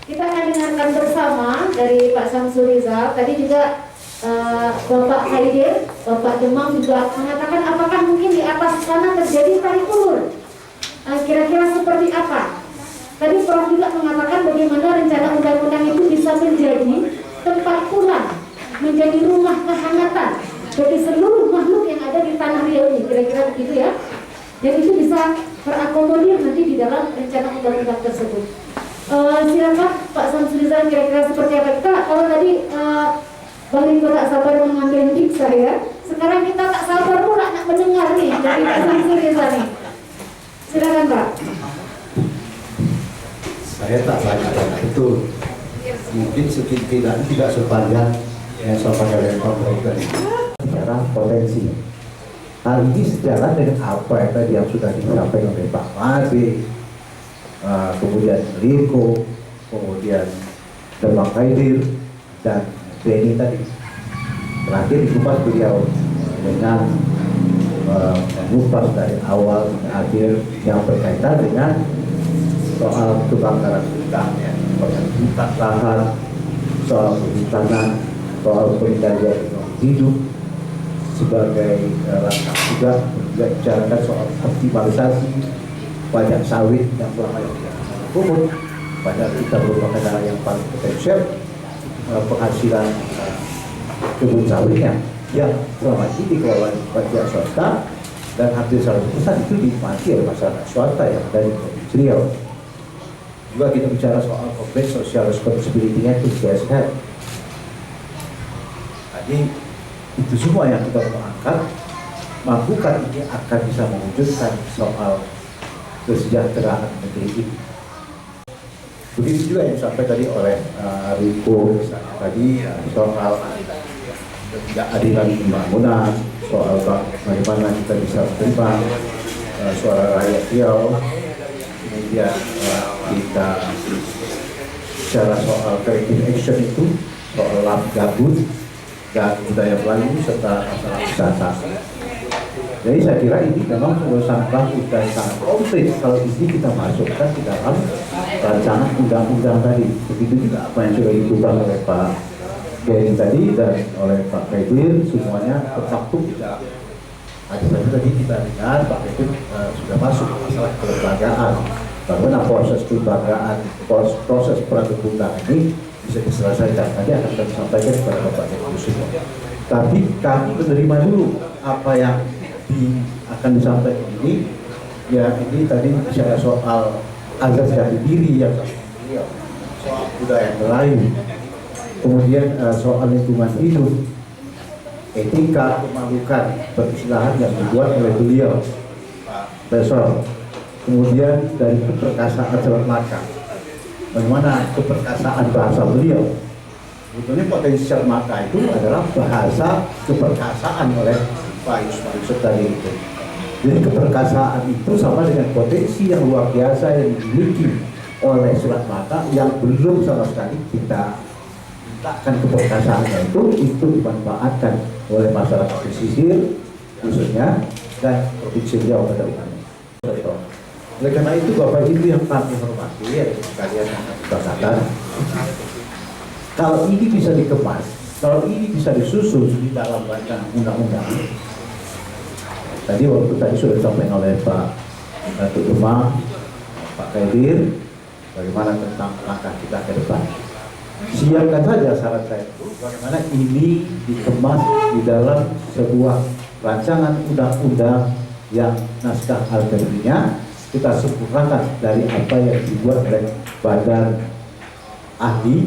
Kita akan dengarkan bersama dari Pak Samsul Rizal. Tadi juga Bapak Haidir, Bapak Demang juga mengatakan apakah mungkin di atas sana terjadi tarik ulur. Kira-kira seperti apa? Tadi Prof juga mengatakan bagaimana rencana undang-undang itu bisa menjadi tempat pulang, menjadi rumah kehangatan bagi seluruh makhluk yang ada di tanah Riau ini. Kira-kira begitu ya. Dan itu bisa terakomodir nanti di dalam rencana undang-undang tersebut. Silakan Pak Samsul Rizal, kira-kira seperti apa? Kita kalau tadi Bang Riko tak sabar mengambil tip saya, sekarang kita tak sabar pula nak mendengar nih dari Pak Samsul Rizal nih. Silakan Pak. Saya tak banyak betul. Mungkin tidak sepanjang yang sampai oleh Pak tadi. Secara potensi. Hal ini sejalan dengan apa yang tadi yang sudah disampaikan oleh Pak Made, kemudian Riko, kemudian Demang Haidir dan Benny tadi. Terakhir dikupas beliau dengan mengupas dari awal ke akhir yang berkaitan dengan soal kebakaran hutan, hutan lahan, soal kehutanan, soal pengendalian hidup sebagai langkah juga bicarakan soal optimalisasi pajak sawit yang selama ini tidak umum. Padahal kita merupakan daerah yang paling potensial penghasilan kebun sawitnya yang selama ini dikelola pajak swasta dan hampir 100% itu dinikmati oleh masyarakat swasta yang ada di Provinsi Riau. Juga kita bicara soal corporate social responsibility-nya itu CSR. Tadi itu semua yang kita mau angkat, mampukah ini akan bisa mewujudkan soal kesejahteraan negeri ini. Begitu juga yang disampaikan tadi oleh Riko tadi soal ketidakadilan pembangunan, soal bagaimana kita bisa menerima suara rakyat Riau, kemudian kita bicara soal creative action itu, soal lap gabut dan budaya Melayu serta masalah wisata. Jadi saya kira ini memang sangat bagus dan sangat komplit kalau ini kita masukkan di dalam rancangan undang-undang tadi. Begitu juga apa yang sudah ditulis oleh Pak Benny tadi dan oleh Pak Haidir, semuanya termaktub di dalam. Tadi kita dengar Pak Haidir sudah masuk masalah kelembagaan. Bagaimana proses kelembagaan, proses peraturan ini bisa diselesaikan. Nanti akan kami sampaikan kepada Bapak Haidir semua. Tapi kami menerima dulu apa yang akan disampaikan ini. Ya ini tadi bicara soal azas jati diri yang soal budaya Melayu, kemudian soal lingkungan hidup, etika pemalukan peristilahan yang dibuat oleh beliau besok, kemudian dari keperkasaan Selat Melaka, bagaimana keperkasaan bahasa beliau. Sebetulnya potensial Melaka itu adalah bahasa keperkasaan oleh Pak Yusuf tadi itu. Jadi keperkasaan itu sama dengan potensi yang luar biasa yang dimiliki oleh Selat Malaka yang belum sama sekali kita letakkan keperkasaannya itu dimanfaatkan oleh masyarakat pesisir khususnya dan Provinsi Riau pada umumnya. Oleh karena itu Bapak Ibu yang kami hormati, sekalian yang kami banggakan, kalau ini bisa dikemas, kalau ini bisa disusun di dalam rancangan undang-undang, tadi waktu tadi sudah disampaikan oleh Pak Datuk Demang, Pak Kaidir, bagaimana tentang langkah kita ke depan. Siapkan saja syarat saya itu, bagaimana ini dikemas di dalam sebuah rancangan undang-undang yang naskah akademinya kita sempurnakan dari apa yang dibuat oleh Badan Ahli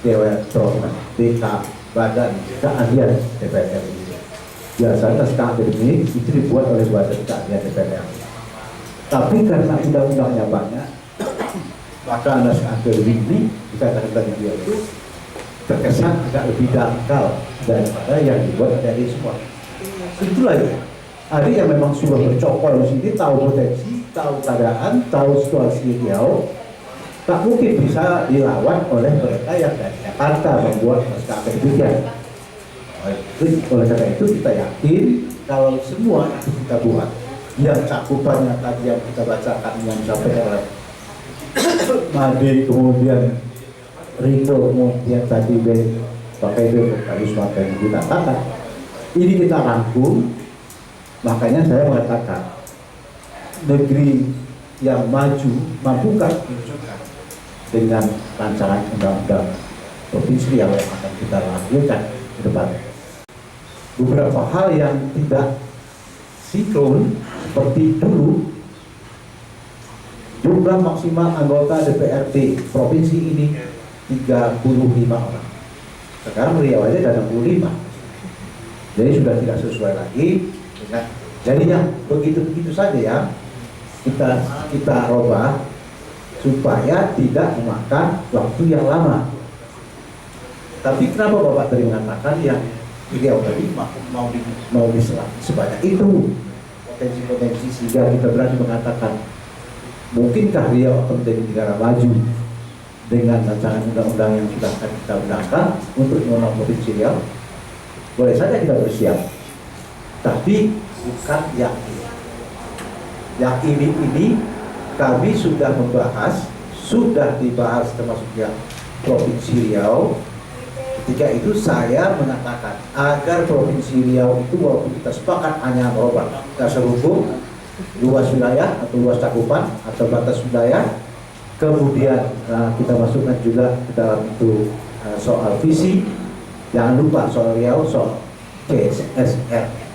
Dewan Perwakilan BK Badan Keahlian DPR RI. Biasanya naskah akademik itu dibuat oleh Badan Keahlian DPR RI. Tapi karena undang-undangnya banyak, maka naskah akademik ini dikatakan tadi dia itu terkesan agak lebih dangkal daripada yang dibuat dari semua. Itulah ya. Ada yang memang sudah bercokol di sini, tahu potensi, tahu keadaan, tahu situasi Riau, tak mungkin bisa dilawan oleh mereka yang dari Jakarta membuat naskah akademiknya. Oleh karena itu kita yakin kalau semua itu kita buat, yang cakupannya tadi yang kita bacakan yang sampai oleh Made, kemudian Riko, kemudian tadi pakai Kayus Mata yang dikatakan, ini kita rangkum. Makanya saya mengatakan negeri yang maju mampukah diwujudkan dengan rancangan undang-undang provinsi yang akan kita lakukan ke depan. Beberapa hal yang tidak sinkron seperti dulu, jumlah maksimal anggota DPRD provinsi ini 35 orang. Sekarang Riau aja ada 65. Jadi sudah tidak sesuai lagi. Jadinya begitu saja ya kita rubah supaya tidak memakan waktu yang lama. Tapi kenapa Bapak tadi mengatakan yang Riau tadi mau diserang sebanyak itu potensi-potensi sehingga kita berani mengatakan mungkinkah Riau akan menjadi negara maju dengan rancangan undang-undang yang sudah kita undangkan untuk mengenal provinsi Riau? Boleh saja kita bersiap. Tapi bukan yang ini kami sudah membahas, sudah dibahas termasuk yang Provinsi Riau. Ketika itu saya mengatakan agar Provinsi Riau itu walaupun kita sepakat hanya merubah dasar hukum, luas wilayah atau luas cakupan atau batas wilayah, kemudian kita masukkan juga ke dalam itu soal visi, jangan lupa soal Riau, soal CSR.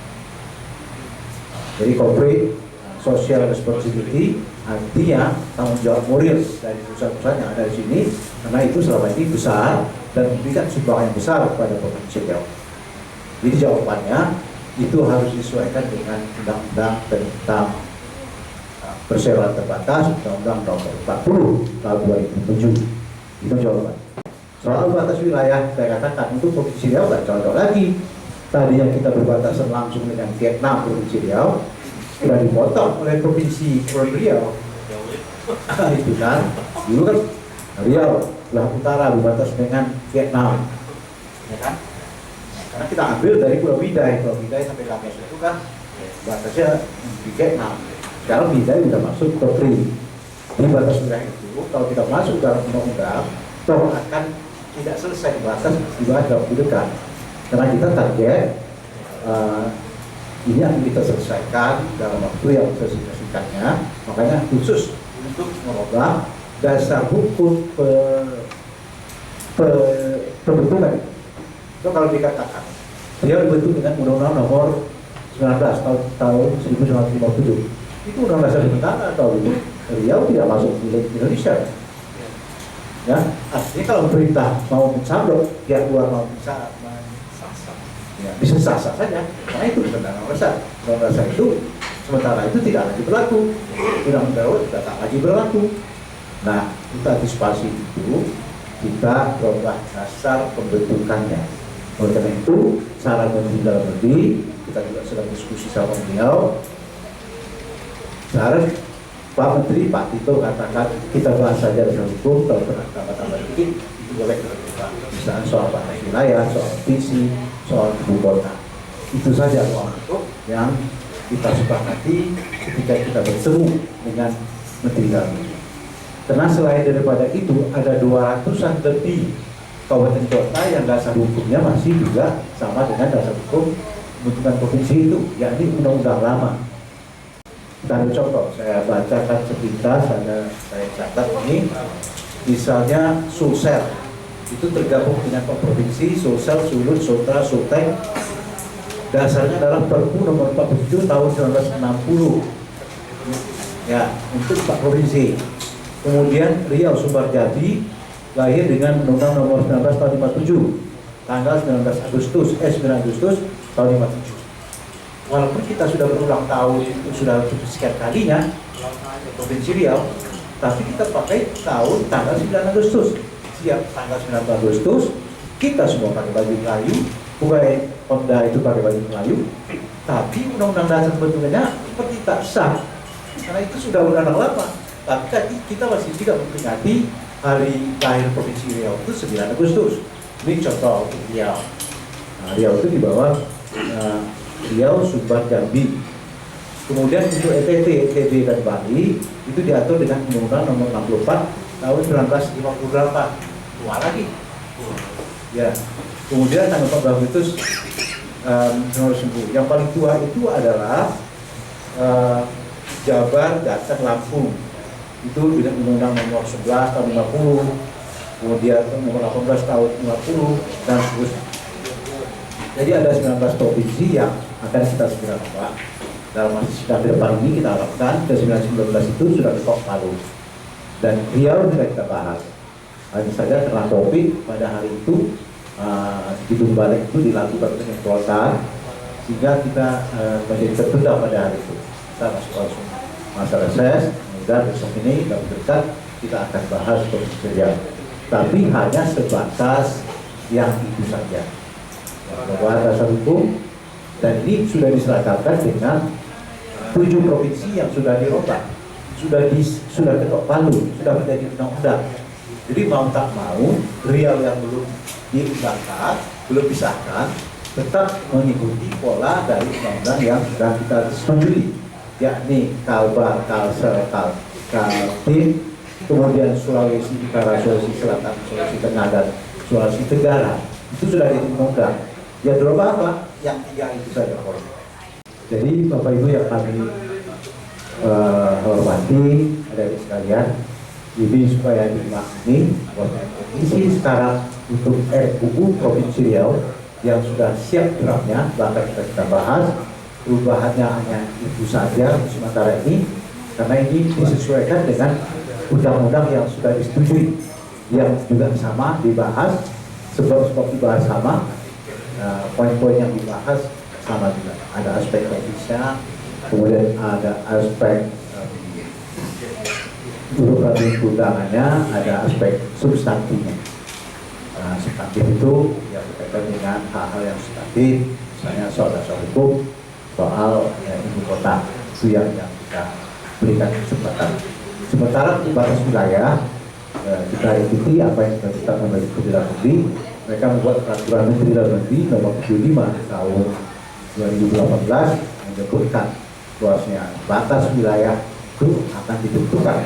Jadi corporate social responsibility artinya tanggung jawab moral dari perusahaan-perusahaan yang ada di sini, karena itu selama ini besar dan memberikan sumbangan yang besar kepada Provinsi Riau. Jadi jawabannya itu harus disesuaikan dengan undang-undang tentang perseroan terbatas, undang-undang nomor 40 tahun 2007. Itu jawaban. Soal batas wilayah saya katakan untuk Provinsi Riau nggak cocok lagi. Tadinya kita berbatasan langsung dengan Vietnam, Provinsi Riau sudah dipotong oleh Provinsi Riau. Itu kan, dulu kan Riau belah utara berbatas dengan Vietnam, ya kan? Karena kita ambil dari Pulau Bidai sampai Kamis itu kan batasnya di Vietnam. Sekarang Bidai sudah masuk ke Pri. Di batas wilayah itu kalau kita masuk dalam undang-undang, toh akan tidak selesai batas di waktu dekat. Karena kita target ini akan kita selesaikan dalam waktu yang sesingkatnya. Makanya khusus untuk merubah dasar hukum pembentukan. So, kalau dikatakan dia dibentuk dengan Undang-Undang Nomor 19 tahun 1957, itu undang dasar sementara atau itu Riau tidak masuk di Indonesia. Ya, artinya kalau pemerintah mau mencabut, pihak luar mau ya, bisa sah-sah saja, karena itu undang-undang dasar. Undang-undang dasar itu sementara itu tidak lagi berlaku, undang-undang tidak lagi berlaku. Nah, untuk antisipasi itu kita berubah dasar pembentukannya. Oleh karena itu, cara Menteri Dalam Negeri kita juga sedang diskusi sama beliau Sekarang Pak Menteri, Pak Tito katakan kita bahas saja dengan hukum, kalau tambah dikit itu boleh kita buka. Misalnya soal batas wilayah, soal visi, soal ibu kota. Itu saja ruang yang kita sepakati ketika kita bertemu dengan Menteri Dalam Negeri. Karena selain daripada itu ada 200-an lebih kabupaten kota yang dasar hukumnya masih juga sama dengan dasar hukum pembentukan provinsi itu, yakni undang-undang lama. Kita ambil contoh, saya bacakan sepintas, saya catat ini, misalnya Sulsel, itu tergabung dengan provinsi, Sulsel, Sulut, Sultra, Sulteng, dasarnya adalah Perpu nomor 47 tahun 1960, ya, untuk 4 provinsi. Kemudian Riau, Sumbar, Jambi, lahir dengan Undang-Undang nomor 19 tahun 57, tanggal 9 Agustus tahun 57. Walaupun kita sudah berulang tahun, itu sudah sekian kalinya Provinsi Riau, tapi kita pakai tahun tanggal 9 Agustus. Setiap tanggal 9 Agustus kita semua pakai baju Melayu, bukan Pemda itu pakai baju Melayu, tapi undang-undang dasar bentuknya seperti tak sah karena itu sudah undang-undang lama. Tapi kan kita masih tidak memperingati hari lahir Provinsi Riau itu 9 Agustus. Ini contoh untuk Riau. Nah, Riau itu di bawah Riau, Sumbar, Jambi. Kemudian untuk NTB dan Bali itu diatur dengan Undang-Undang nomor 64 tahun 1958. Tua lagi. Ya. Kemudian tanggal 14 Agustus 1990. Yang paling tua itu adalah Jabar, Jateng, Lampung. Itu dengan Undang-Undang nomor 11 tahun 50, kemudian nomor 18 tahun 50 dan seterusnya. Jadi ada 19 provinsi yang akan kita segera buka. Dalam masa sidang ke depan ini kita harapkan ke 19 itu sudah ketok palu. Dan Riau sudah kita bahas. Hanya saja karena topik pada hari itu gedung balik itu dilakukan dengan kota, sehingga kita menjadi tertunda pada hari itu. Kita masuk langsung masa reses. Dan besok ini dalam dekat kita akan bahas kerja, tapi hanya sebatas yang itu saja. Bahwa dasar hukum dan ini sudah diserahkan dengan 7 provinsi yang sudah dirombak, sudah ketok palu, sudah menjadi undang-undang. Jadi mau tak mau Riau yang belum diundangkan, belum disahkan, tetap mengikuti pola dari undang-undang yang sudah kita setujui, yakni Kalbar, Kalsel, Kaltim, kemudian Sulawesi Utara, Sulawesi Selatan, Sulawesi Tengah, dan Sulawesi Tenggara. Itu sudah diundang. Ya berapa apa? Yang 3 itu saja. Jadi Bapak Ibu yang kami hormati, adik-adik sekalian, ini supaya dimaknuni isi sekarang untuk RUU Provinsi Riau yang sudah siap draftnya, bahkan kita bahas. Perubahannya hanya itu saja sementara ini, karena ini disesuaikan dengan undang-undang yang sudah disetujui, yang juga sama dibahas, sebab dibahas sama, poin-poin yang dibahas sama juga. Ada aspek teknisnya, kemudian ada aspek burokrasi undangannya, ada aspek substansinya. Substantif itu yang berkaitan dengan hal-hal yang substantif, misalnya soal dasar hukum, soal ibu kota, itu yang kita berikan kesempatan. Sementara batas wilayah kita ikuti apa yang sudah kita memiliki Menteri Dalam Negeri. Mereka membuat peraturan Menteri Dalam Negeri nomor 75 tahun 2018 menyebutkan bahwasanya batas wilayah itu akan ditentukan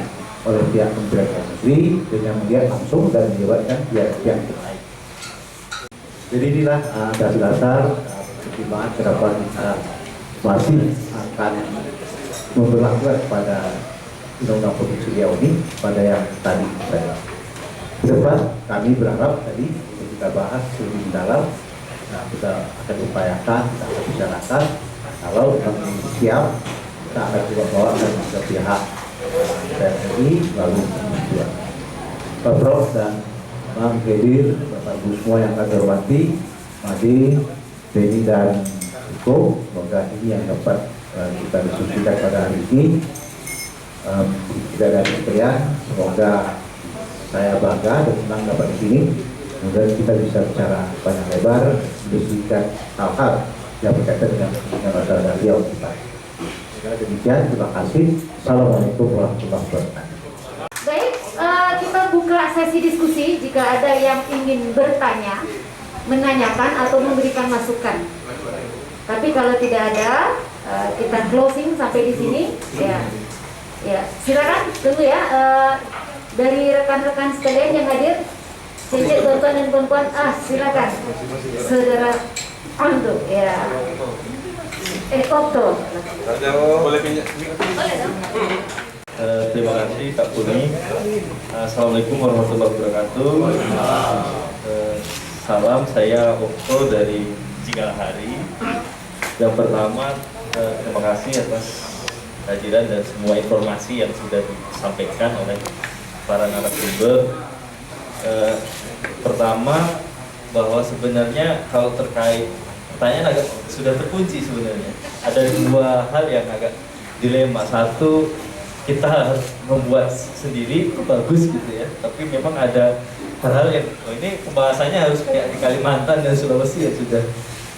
oleh pihak Kementerian Dalam Negeri dengan melihat langsung dan melibatkan pihak-pihak terkait. Jadi inilah dasar-dasar pertimbangan ke depan kita masih akan memperlakukan pada Undang-Undang Provinsi Riau ini pada yang tadi saya. Ke depan kami berharap tadi kita bahas lebih dalam. Nah, kita akan upayakan, kita akan bicarakan. Kalau kami siap, kita akan juga bawa ke pihak TNI lalu kemudian Pak Prof dan Bang Hedir, Bapak Ibu semua yang kami hormati, Madi, Denny dan Iko, semoga ini yang dapat kita diskusikan pada hari ini. Tidak ada kemudian, semoga saya bangga dan senang dapat di sini. Kemudian kita bisa bicara panjang lebar, mendiskusikan hal-hal yang berkaitan dengan masalah Riau kita. Demikian, terima kasih. Assalamualaikum warahmatullahi wabarakatuh. Baik, kita buka sesi diskusi jika ada yang ingin bertanya, menanyakan atau memberikan masukan. Tapi kalau tidak ada, kita closing sampai di sini. Ya, silakan tunggu ya. Dari rekan-rekan sekalian yang hadir, cecek tuan dan perempuan, silakan, saudara Ando, ya. Okto. Boleh pinjam? Boleh dong. Terima kasih Kak Puni. Assalamualaikum warahmatullahi wabarakatuh. Salam, saya Okto dari Cigalahari. Yang pertama, terima kasih atas kehadiran dan semua informasi yang sudah disampaikan oleh para narasumber. Pertama, bahwa sebenarnya kalau terkait pertanyaan agak sudah terkunci sebenarnya. Ada dua hal yang agak dilema. Satu, kita harus membuat sendiri itu bagus gitu ya. Tapi memang ada hal-hal yang ini pembahasannya harus kayak di Kalimantan dan Sulawesi ya, sudah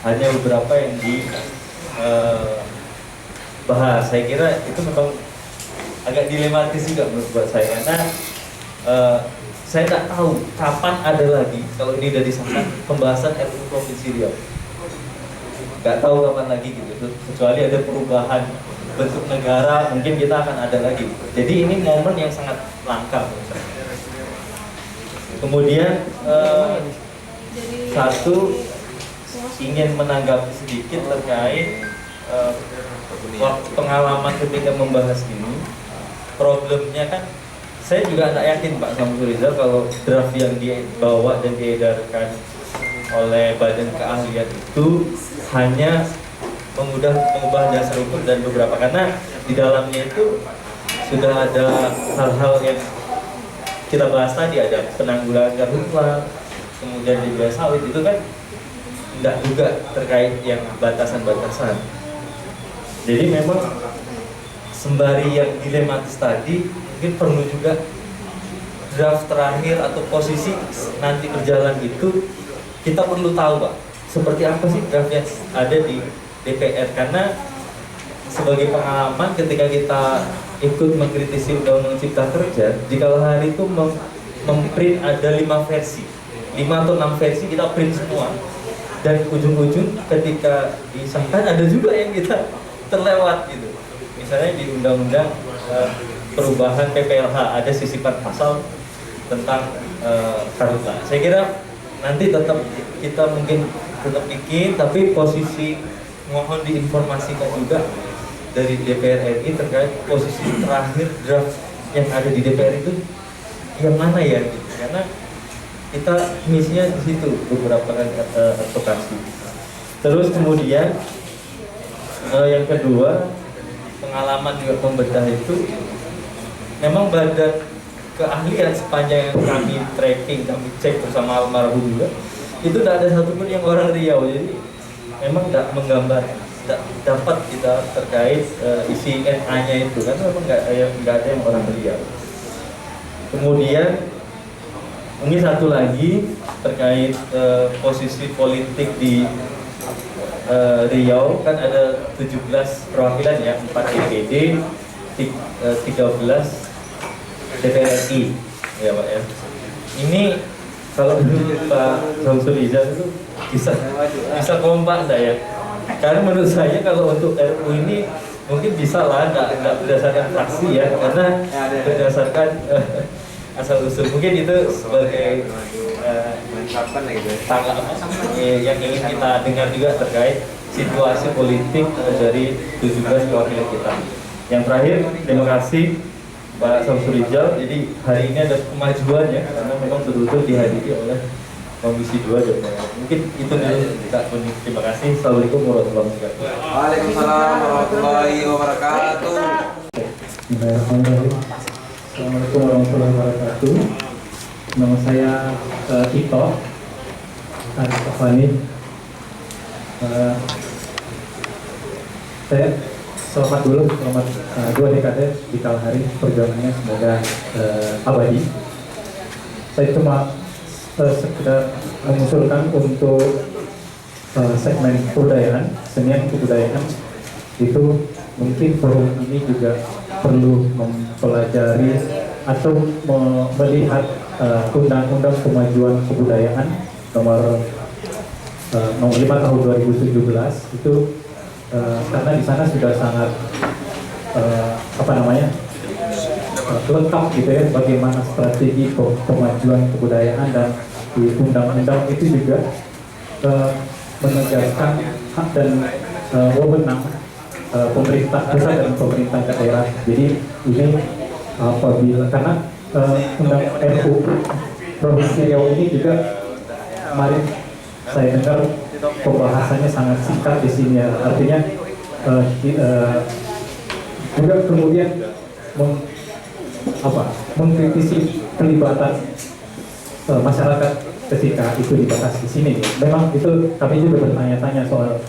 hanya beberapa yang dibahas. Saya kira itu memang agak dilematis juga buat saya, karena saya tidak tahu kapan ada lagi, kalau ini sudah disahkan, pembahasan RUU Provinsi Riau. Nggak tahu kapan lagi gitu, kecuali ada perubahan bentuk negara, mungkin kita akan ada lagi. Jadi ini momen yang sangat langka. Kemudian satu, ingin menanggapi sedikit terkait waktu pengalaman ketika membahas ini. Problemnya kan, saya juga tak yakin Pak Samsul Rizal kalau draft yang dibawa dan diedarkan oleh Badan Keahlian itu hanya mengubah dasar hukum dan beberapa, karena di dalamnya itu sudah ada hal-hal yang kita bahas tadi, ada penanggulangan karhutla, kemudian juga sawit, itu kan tidak juga terkait yang batasan-batasan. Jadi memang sembari yang dilematis tadi, mungkin perlu juga draft terakhir atau posisi nanti berjalan itu kita perlu tahu Pak, seperti apa sih draft yang ada di DPR, karena sebagai pengalaman ketika kita ikut mengkritisi Undang-Undang Cipta Kerja, di kala hari itu memprint ada 5 versi, 5 atau 6 versi kita print semua, dan ujung-ujung ketika disahkan ada juga yang kita terlewat gitu. Misalnya di Undang-Undang perubahan PPLH ada sisipan pasal tentang karhutla. Saya kira nanti tetap kita mungkin tetap bikin, tapi posisi mohon diinformasikan juga dari DPR RI terkait posisi terakhir draft yang ada di DPR itu yang mana ya gitu. Karena kita misinya di situ beberapa kali advokasi. Terus kemudian yang kedua, pengalaman juga pembedah itu memang Badan Keahlian sepanjang yang kami tracking, kami cek bersama almarhum juga, itu tidak ada satupun yang orang Riau. Jadi memang tidak menggambar, tidak dapat kita terkait isi NA-nya itu, kan memang nggak ada yang orang Riau. Kemudian mungkin satu lagi terkait posisi politik di Riau, kan ada 17 perwakilan ya, 4 DPD, 13 DPR RI ya Pak ya. Ini kalau dulu Pak Samsul Rizal itu bisa kompak enggak ya? Karena menurut saya kalau untuk RU ini mungkin bisa lah, enggak berdasarkan fraksi ya, karena berdasarkan asal usul. Mungkin itu sebagai yang ingin kita dengar juga terkait situasi politik dari 17 perwakilan kita. Yang terakhir, terima kasih Pak Samsul Rizal. Jadi hari ini ada kemajuan ya, karena memang betul-betul dihadiri oleh Komisi 2 DPR. Mungkin itu dulu Kak Puni. Terima kasih. Assalamualaikum warahmatullahi wabarakatuh. Waalaikumsalam warahmatullahi wabarakatuh. Assalamualaikum warahmatullahi wabarakatuh. Nama saya Ito Arif Afani. Saya selamat 2 dekade di Kalahari, perjuangannya semoga abadi. Saya cuma sekedar mengusulkan untuk segmen kebudayaan, seni kebudayaan itu mungkin forum ini juga perlu mempelajari atau melihat Undang-Undang Kemajuan Kebudayaan nomor 5 tahun 2017 itu karena di sana sudah sangat lengkap gitu ya, bagaimana strategi pemajuan kebudayaan, dan di undang-undang itu juga menegaskan hak dan wewenang pemerintah pusat dan pemerintah daerah. Jadi ini apabila karena undang RU Provinsi Riau ini juga kemarin saya dengar pembahasannya sangat singkat di sini ya. Artinya juga kemudian mengkritisi pelibatan masyarakat ketika itu dibahas di sini. Memang itu kami juga bertanya-tanya soal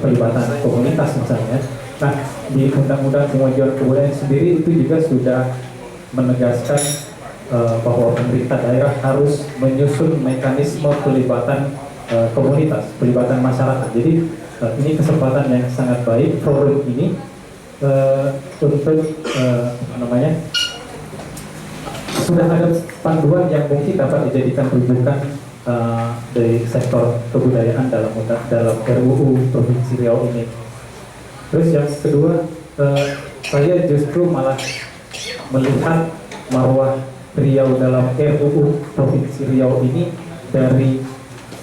pelibatan komunitas misalnya. Nah, di Undang-Undang Kemajuan Kebudayaan sendiri itu juga sudah menegaskan bahwa pemerintah daerah harus menyusun mekanisme pelibatan komunitas, pelibatan masyarakat. Jadi ini kesempatan yang sangat baik forum ini untuk sudah ada panduan yang mungkin dapat dijadikan rujukan dari sektor kebudayaan dalam RUU Provinsi Riau ini. Terus yang kedua, saya justru malah melihat marwah Riau dalam RUU Provinsi Riau ini dari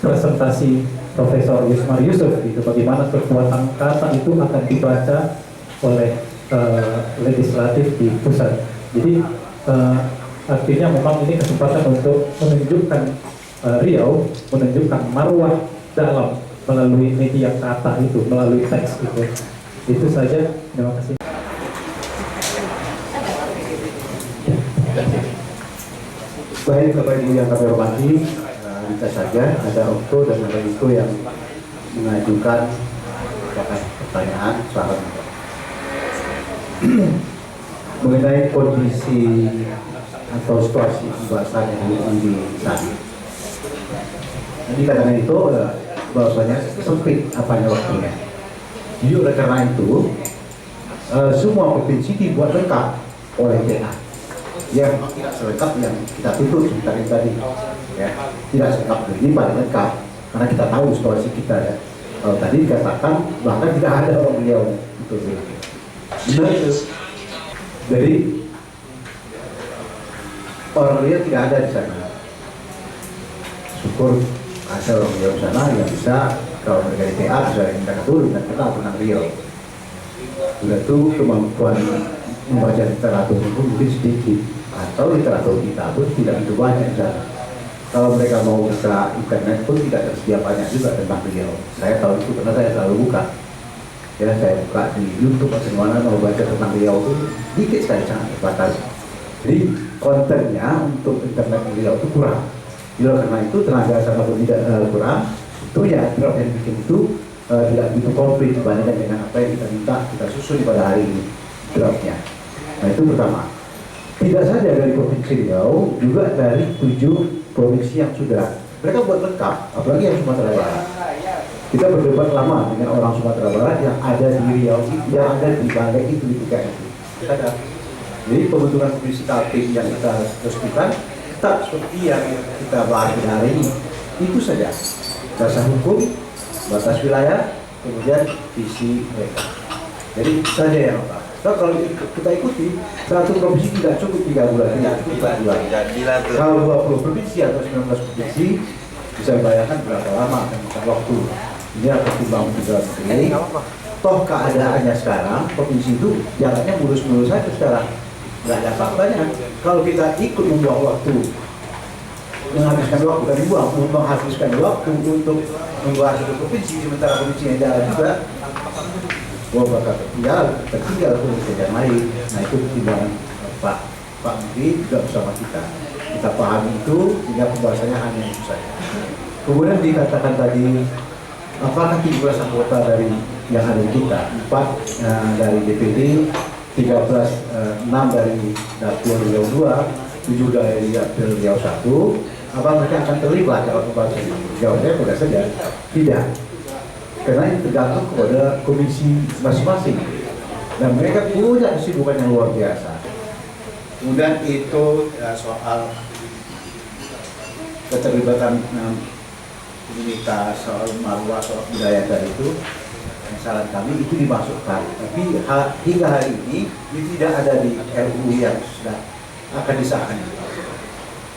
presentasi Profesor Yusmar Yusuf, gitu, bagaimana kekuatan kata itu akan dibaca oleh legislatif di pusat. Jadi artinya memang ini kesempatan untuk menunjukkan Riau, menunjukkan marwah dalam melalui media kata itu, melalui teks itu. Itu saja, terima kasih. Baik, Bapak Ibu yang kami hormati, kita saja ada Okto dan ada Iko yang mengajukan pertanyaan saran mengenai kondisi atau situasi pembahasan yang di tadi. Jadi karena itu bahwasanya sempit apanya waktunya. Jadi oleh karena itu semua provinsi dibuat lengkap oleh TA yang tidak selengkap yang kita tuntut tadi ya, tidak selengkap, jadi paling lengkap karena kita tahu situasi kita ya. Kalau tadi dikatakan bahkan tidak ada orang Riau itu benar itu. Jadi orang Riau tidak ada di sana. Syukur ada orang Riau di sana yang bisa, kalau mereka di TA bisa minta turun dan kenal tentang Riau. Sudah itu kemampuan membaca literatur itu mungkin sedikit, atau literatur kita pun tidak begitu banyak di sana. Kalau mereka mau buka internet pun tidak tersedia banyak juga tentang Riau. Saya tahu itu karena saya selalu buka. Ya, saya buka di YouTube atau mana mau baca tentang Riau itu dikit sekali, sangat terbatas. Jadi kontennya untuk internet Riau itu kurang. Jadi karena itu tenaga sangat tidak kurang. Itu ya draft yang bikin itu tidak begitu komplit dibandingkan dengan apa yang kita minta, kita susun pada hari ini draftnya. Nah itu pertama. Tidak saja dari Provinsi Riau, juga dari 7 provinsi yang sudah mereka buat lengkap, apalagi yang Sumatera Barat. Kita berdebat lama dengan orang Sumatera Barat yang ada di Riau, yang ada di Banggai itu di tiga itu. Jadi pembentukan komisi Kaltim yang kita resmikan tetap seperti yang kita bahas hari ini. Itu saja dasar hukum, batas wilayah, kemudian visi mereka. Jadi saja yang apa? Nah, kalau kita ikuti, satu provinsi tidak cukup 3 bulan, tidak cukup 4 bulan. Kalau 20 provinsi atau 19 provinsi, bisa bayangkan berapa lama akan makan waktu. Ini akan dibangun di dalam negeri. Toh keadaannya sekarang, provinsi itu jalannya mulus-mulus saja sekarang. Nggak ada apa-apanya. Kalau kita ikut membuang waktu, menghabiskan waktu dan menghabiskan waktu untuk membahas satu provinsi, sementara provinsi yang jalan juga, bakal tertinggal provinsi yang lain. Nah itu pertimbangan Pak Menteri juga bersama kita. Kita pahami itu, sehingga pembahasannya hanya itu saja. Kemudian dikatakan tadi, apakah 13 anggota dari yang ada di kita, 4 dari DPD, 6 dari Dapil Riau 2, 7 dari Dapil Riau 1, apa mereka akan terlibat dalam pembahasan ini? Jawabnya mudah saja, tidak. karena itu tergantung kepada komisi masing-masing dan mereka punya kesibukan yang luar biasa. Kemudian itu soal keterlibatan komunitas, soal marwah, soal budaya tadi itu, saran kami itu dimasukkan. Tapi hingga hari ini tidak ada di RUU yang sudah akan disahkan.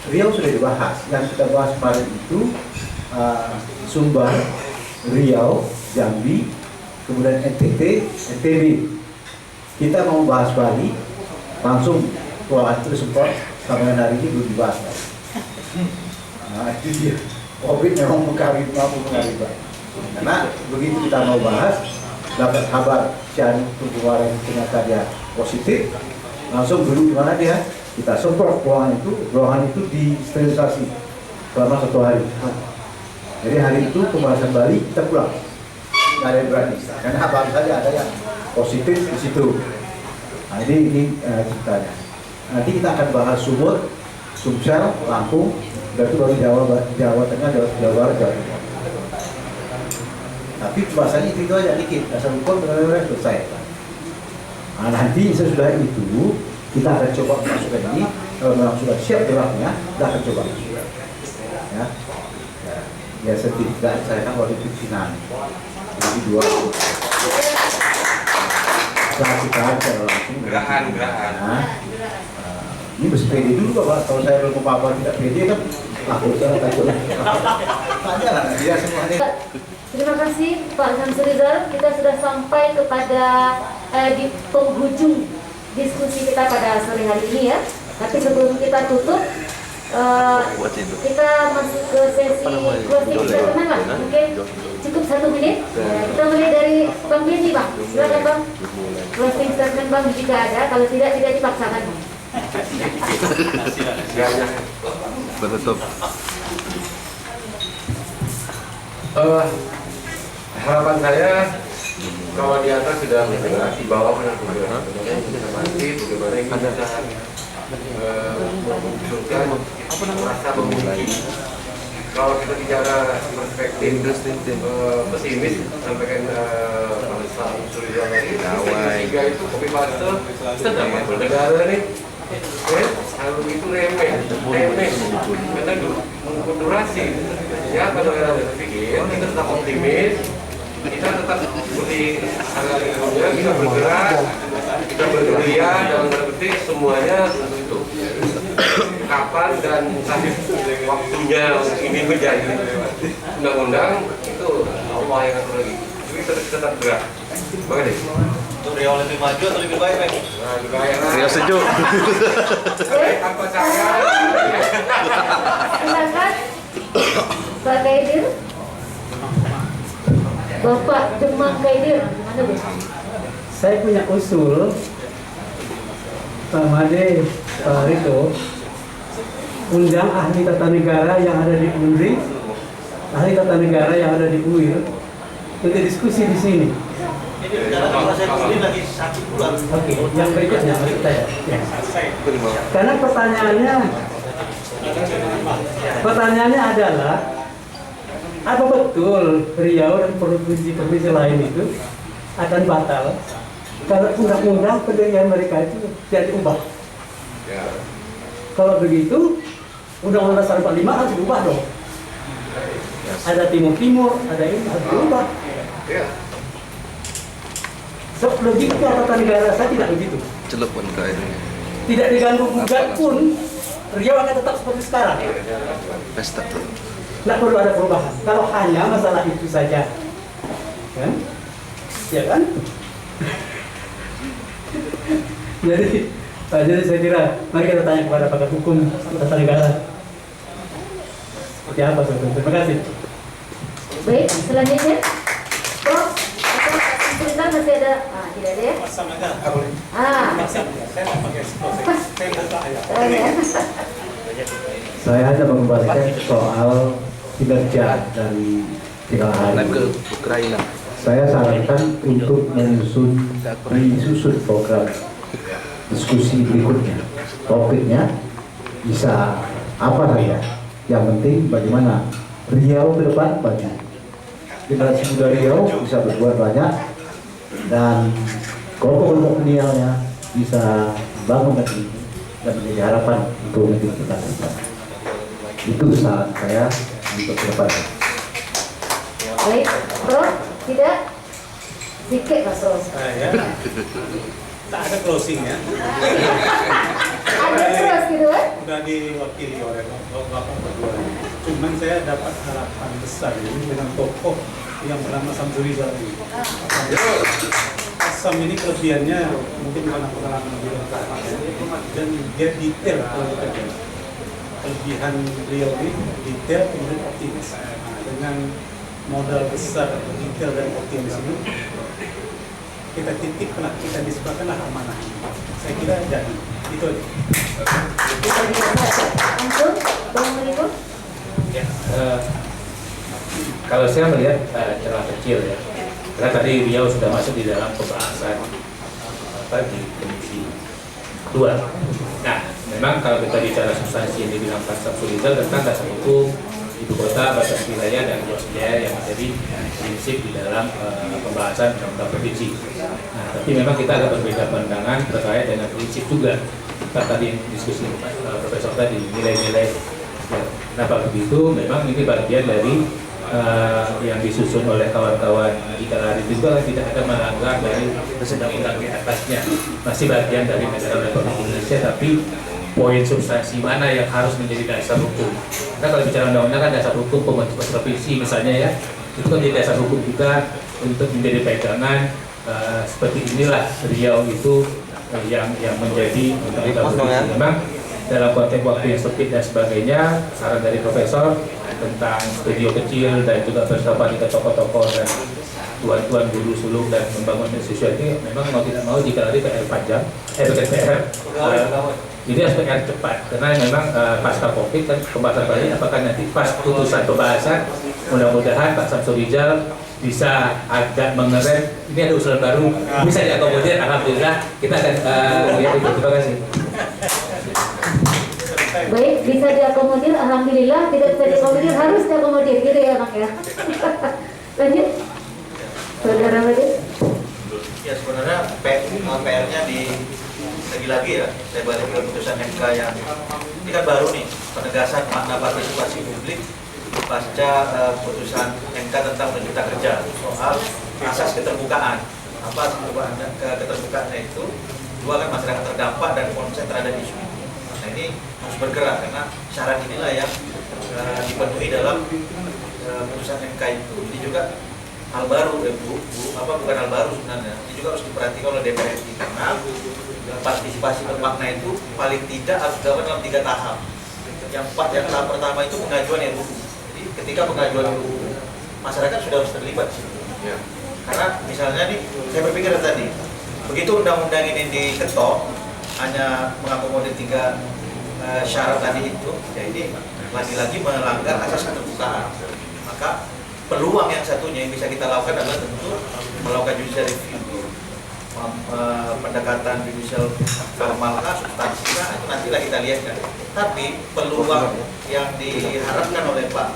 Riau sudah dibahas. Yang kita bahas kemarin itu Sumbar, Riau, Jambi, kemudian NTT, NTB. Kita mau bahas Bali, langsung itu sempat sampai hari ini belum dibahas. Nah itu dia. COVID memang mampu mengaribkan. Karena begitu kita mau bahas, dapat kabar Cian kemarin ternyata dia positif, langsung duduk di mana dia? Kita semprot ruangan itu disterilisasi selama 1 hari. Jadi hari itu pembahasan Bali kita pulang, nggak ada yang berani. Karena baru saja ada yang positif di situ. Nah ini ceritanya. Nanti kita akan bahas Sumut, Sumsel, Lampung, dan itu baru Jawa Tengah, Jawa Barat, Jawa Timur. Tapi pembahasannya itu aja dikit, dasar hukum benar-benar selesai. Nah, nanti sesudah itu kita akan coba masukkan ini. Kalau memang sudah siap draftnya, kita akan coba. Ya sertifikat saya kan waktu itu final. Jadi 2. Kita langsung Gerahan. Ini mesti pede dulu Bapak. Kalau saya belum apa-apa tidak pede kan aku takut. Tanya lah dia semuanya. Terima kasih Pak Syamsurizal. Kita sudah sampai kepada di penghujung diskusi kita pada sore hari ini ya. Tapi sebelum kita tutup, kita masuk ke sesi closing statement lah. Mungkin cukup 1 menit. Kita mulai dari Bang Benny Bang. Silakan Bang. Closing statement Bang jika ada. Kalau tidak dipaksakan. Betul. Harapan saya kalau di atas sudah mendengar, di bawah bagaimana kita bisa memunculkan rasa memiliki. Kalau kita bicara perspektif pesimis, sampaikan Pak Syamsurizal tadi, tiga itu kopi paste sedang bernegara nih. Kalau itu remeh, karena mengukur durasi. Ya, kalau kita berpikir, kita tetap optimis, kita tetap seperti sebelumnya, kita bergerak, kita bergeria, dalam petik semuanya itu. Kapan dan waktunya ini menjadi undang-undang itu Allah yang atur lagi. Tapi tetap gerak. Bagaimana? Untuk Riau lebih maju atau lebih baik? Nah, lebih baik lah. Riau sejuk. Apa cara? Silakan Pak Kaidir. Bapak Demang Kaidir, mana Bu? Saya punya usul, Pak Made, Pak Rito, undang ahli tata negara yang ada di UNRI, ahli tata negara yang ada di UIR, untuk diskusi di sini. Ini bicara saya ini lagi 1 bulan. Oke, yang berikutnya maksud saya. Ya. Karena pertanyaannya adalah, apa betul Riau dan provinsi-provinsi lain itu akan batal kalau undang-undang pendirian mereka itu tidak diubah? Ya. Kalau begitu, Undang-Undang Dasar 45 harus diubah dong. Ada Timur, ada ini harus diubah. Ya. So, logika tata negara saya tidak begitu. Celepon kain. Tidak diganggu gugat pun, Riau akan tetap seperti sekarang. Pesta. Tidak perlu ada perubahan. Kalau hanya masalah itu saja, kan? Ya kan? Jadi saya kira, mari kita tanya kepada pakar hukum tata negara. Seperti apa sebetulnya? Terima kasih. Baik, selanjutnya Prof. Sebentar masih ada, tidak ada ya? Saya hanya mengembalikan soal kinerja dari 3 hari. Ke Ukraina. Saya sarankan untuk disusun program diskusi berikutnya. Topiknya bisa apa saja. Yang penting bagaimana Riau ke depan banyak. generasi muda Riau bisa berbuat banyak dan kelompok-kelompok milenialnya bisa membangun negeri ini dan menjadi harapan untuk negeri kita ke depan. Itu saran saya untuk ke depan. Baik, Prof, tidak? Sedikit Mas Ros. Saya tak ada closingnya. Ada terus gitu kan? Sudah diwakili oleh bapak berdua. Cuman saya dapat harapan besar ini dengan tokoh yang bernama Samsurizal ini. Sam ini kelebihannya mungkin karena pengalaman di dan dia detail kalau bekerja. Kelebihan beliau ini detail kemudian optimis. Nah, dengan modal besar detail dan optimis ini kita titiplah, kita disepakatlah amanah. Saya kira jadi itu aja. Langsung, Bang Meniko. Ya, kalau saya melihat celah kecil ya, karena tadi Riau sudah masuk di dalam pembahasan di komisi 2. Nah, memang kalau kita bicara substansi yang dibilang Pak Samsurizal tentang dasar hukum ibu kota, batas wilayah dan luas wilayah yang menjadi prinsip di dalam pembahasan undang-undang provinsi. Nah, tapi memang kita agak berbeda pandangan terkait dengan prinsip juga. Kita tadi diskusi Profesor tadi nilai-nilai. Ya, kenapa begitu? Memang ini bagian dari yang disusun oleh kawan-kawan kita hari itu juga tidak ada melanggar dari undang-undang di atasnya. Masih bagian dari negara Republik Indonesia, tapi poin substansi mana yang harus menjadi dasar hukum. Karena kalau bicara undang-undang kan dasar hukum pembentukan provinsi misalnya ya, itu kan jadi dasar hukum kita untuk menjadi pegangan. Seperti inilah Riau itu yang menjadi undang-undang provinsi. Memang dalam konteks waktu yang sempit dan sebagainya, saran dari Profesor tentang studio kecil dan juga bersama dengan tokoh-tokoh dan tuan-tuan guru sulung dan membangun sesuatu ini memang mau tidak mau jika ada PR panjang, PR ini harus PR cepat karena memang pasca COVID kan pembahasan kali apakah nanti pas putusan pembahasan mudah-mudahan Pak Samsurizal bisa agak mengerem, ini ada usulan baru bisa diakomodir. Alhamdulillah kita akan lihat itu. Terima kasih. Baik, bisa diakomodir, alhamdulillah. Tidak bisa diakomodir, harus diakomodir gitu ya Mak ya. Lanjut, Saudara Wadid. Ya sebenarnya PR-nya lagi-lagi ya, saya balik ke putusan MK yang ini kan baru nih, penegasan makna partisipasi publik pasca putusan MK tentang Undang Cipta Kerja soal asas keterbukaan. Apa keterbukaannya itu? Dua kan masyarakat terdampak dan konsen terhadap isu. Nah ini harus bergerak karena syarat inilah yang dipenuhi dalam putusan MK itu. Ini juga hal baru bukan hal baru sebenarnya. Ini juga harus diperhatikan oleh DPR RI karena partisipasi bermakna itu paling tidak harus dilakukan dalam 3 tahap. Yang tahap pertama itu pengajuan RUU. Jadi ketika pengajuan RUU masyarakat sudah harus terlibat. Karena misalnya nih saya berpikir tadi begitu undang-undang ini diketok hanya mengakomodir 3 syarat tadi itu, ya ini lagi-lagi melanggar asas keterbukaan. Maka peluang yang satunya yang bisa kita lakukan adalah tentu melakukan judicial review, pendekatan judicial formal substansi itu nantilah kita lihat kan. Tapi peluang yang diharapkan oleh Pak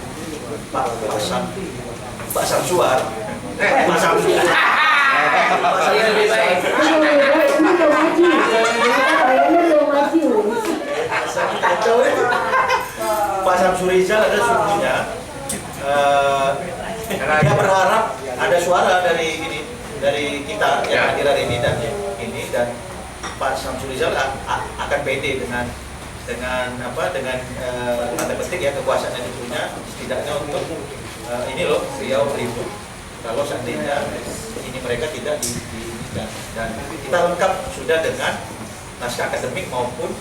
Samsuar lebih baik. Pak Samsurizal ada sungguhnya dia berharap ada suara dari kita yang hadir hari ini dan Pak Samsurizal akan pede dengan tanda petik ya kekuasaan yang dipunya setidaknya untuk ini loh Riau ribut kalau seandainya ini mereka tidak dan kita lengkap sudah dengan naskah akademik maupun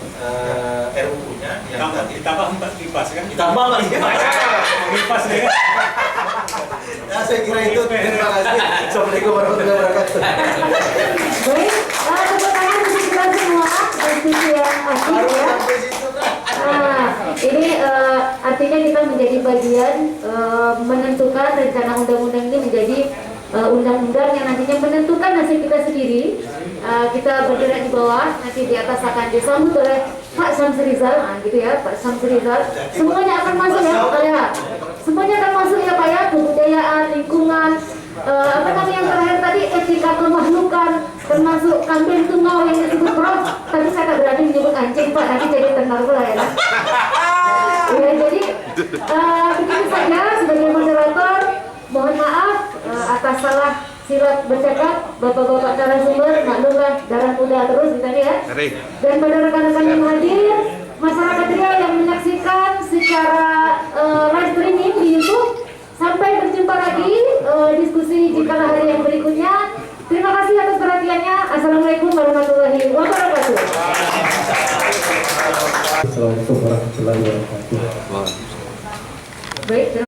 RUU-nya yang ditambah 4 kipas kan? Ditambah lagi kipas ya. Ya saya kira itu. Terima kasih. Assalamualaikum warahmatullahi wabarakatuh. Baik, tepuk tangan untuk kita semua diskusi yang asik ya. Ini artinya kita menjadi bagian menentukan rencana undang-undang ini menjadi undang-undang yang nantinya menentukan nasib kita sendiri. Kita bergerak di bawah, nanti di atas akan disambut oleh Pak Samsurizal, gitu ya, Pak Samsurizal. Semuanya akan masuk ya, Pak. semuanya akan masuk ya Pak ya, kebudayaan, lingkungan, apa namanya yang terakhir tadi, etika pemahlukan, termasuk kambing tungau yang disebut Prof. Tadi saya tak berani menyebut anjing Pak, nanti jadi tenang pula ya. Ya, jadi begitu saja sebagai moderator, mohon maaf atas salah silap bercakap, bapak-bapak narasumber, maklumlah darah muda terus kita ya. Dan pada rekan-rekan yang hadir, masyarakat Riau yang menyaksikan secara live streaming di YouTube. Sampai berjumpa lagi diskusi jika hari yang berikutnya. Terima kasih atas perhatiannya. Assalamualaikum warahmatullahi wabarakatuh. Assalamualaikum warahmatullahi wabarakatuh. Baik.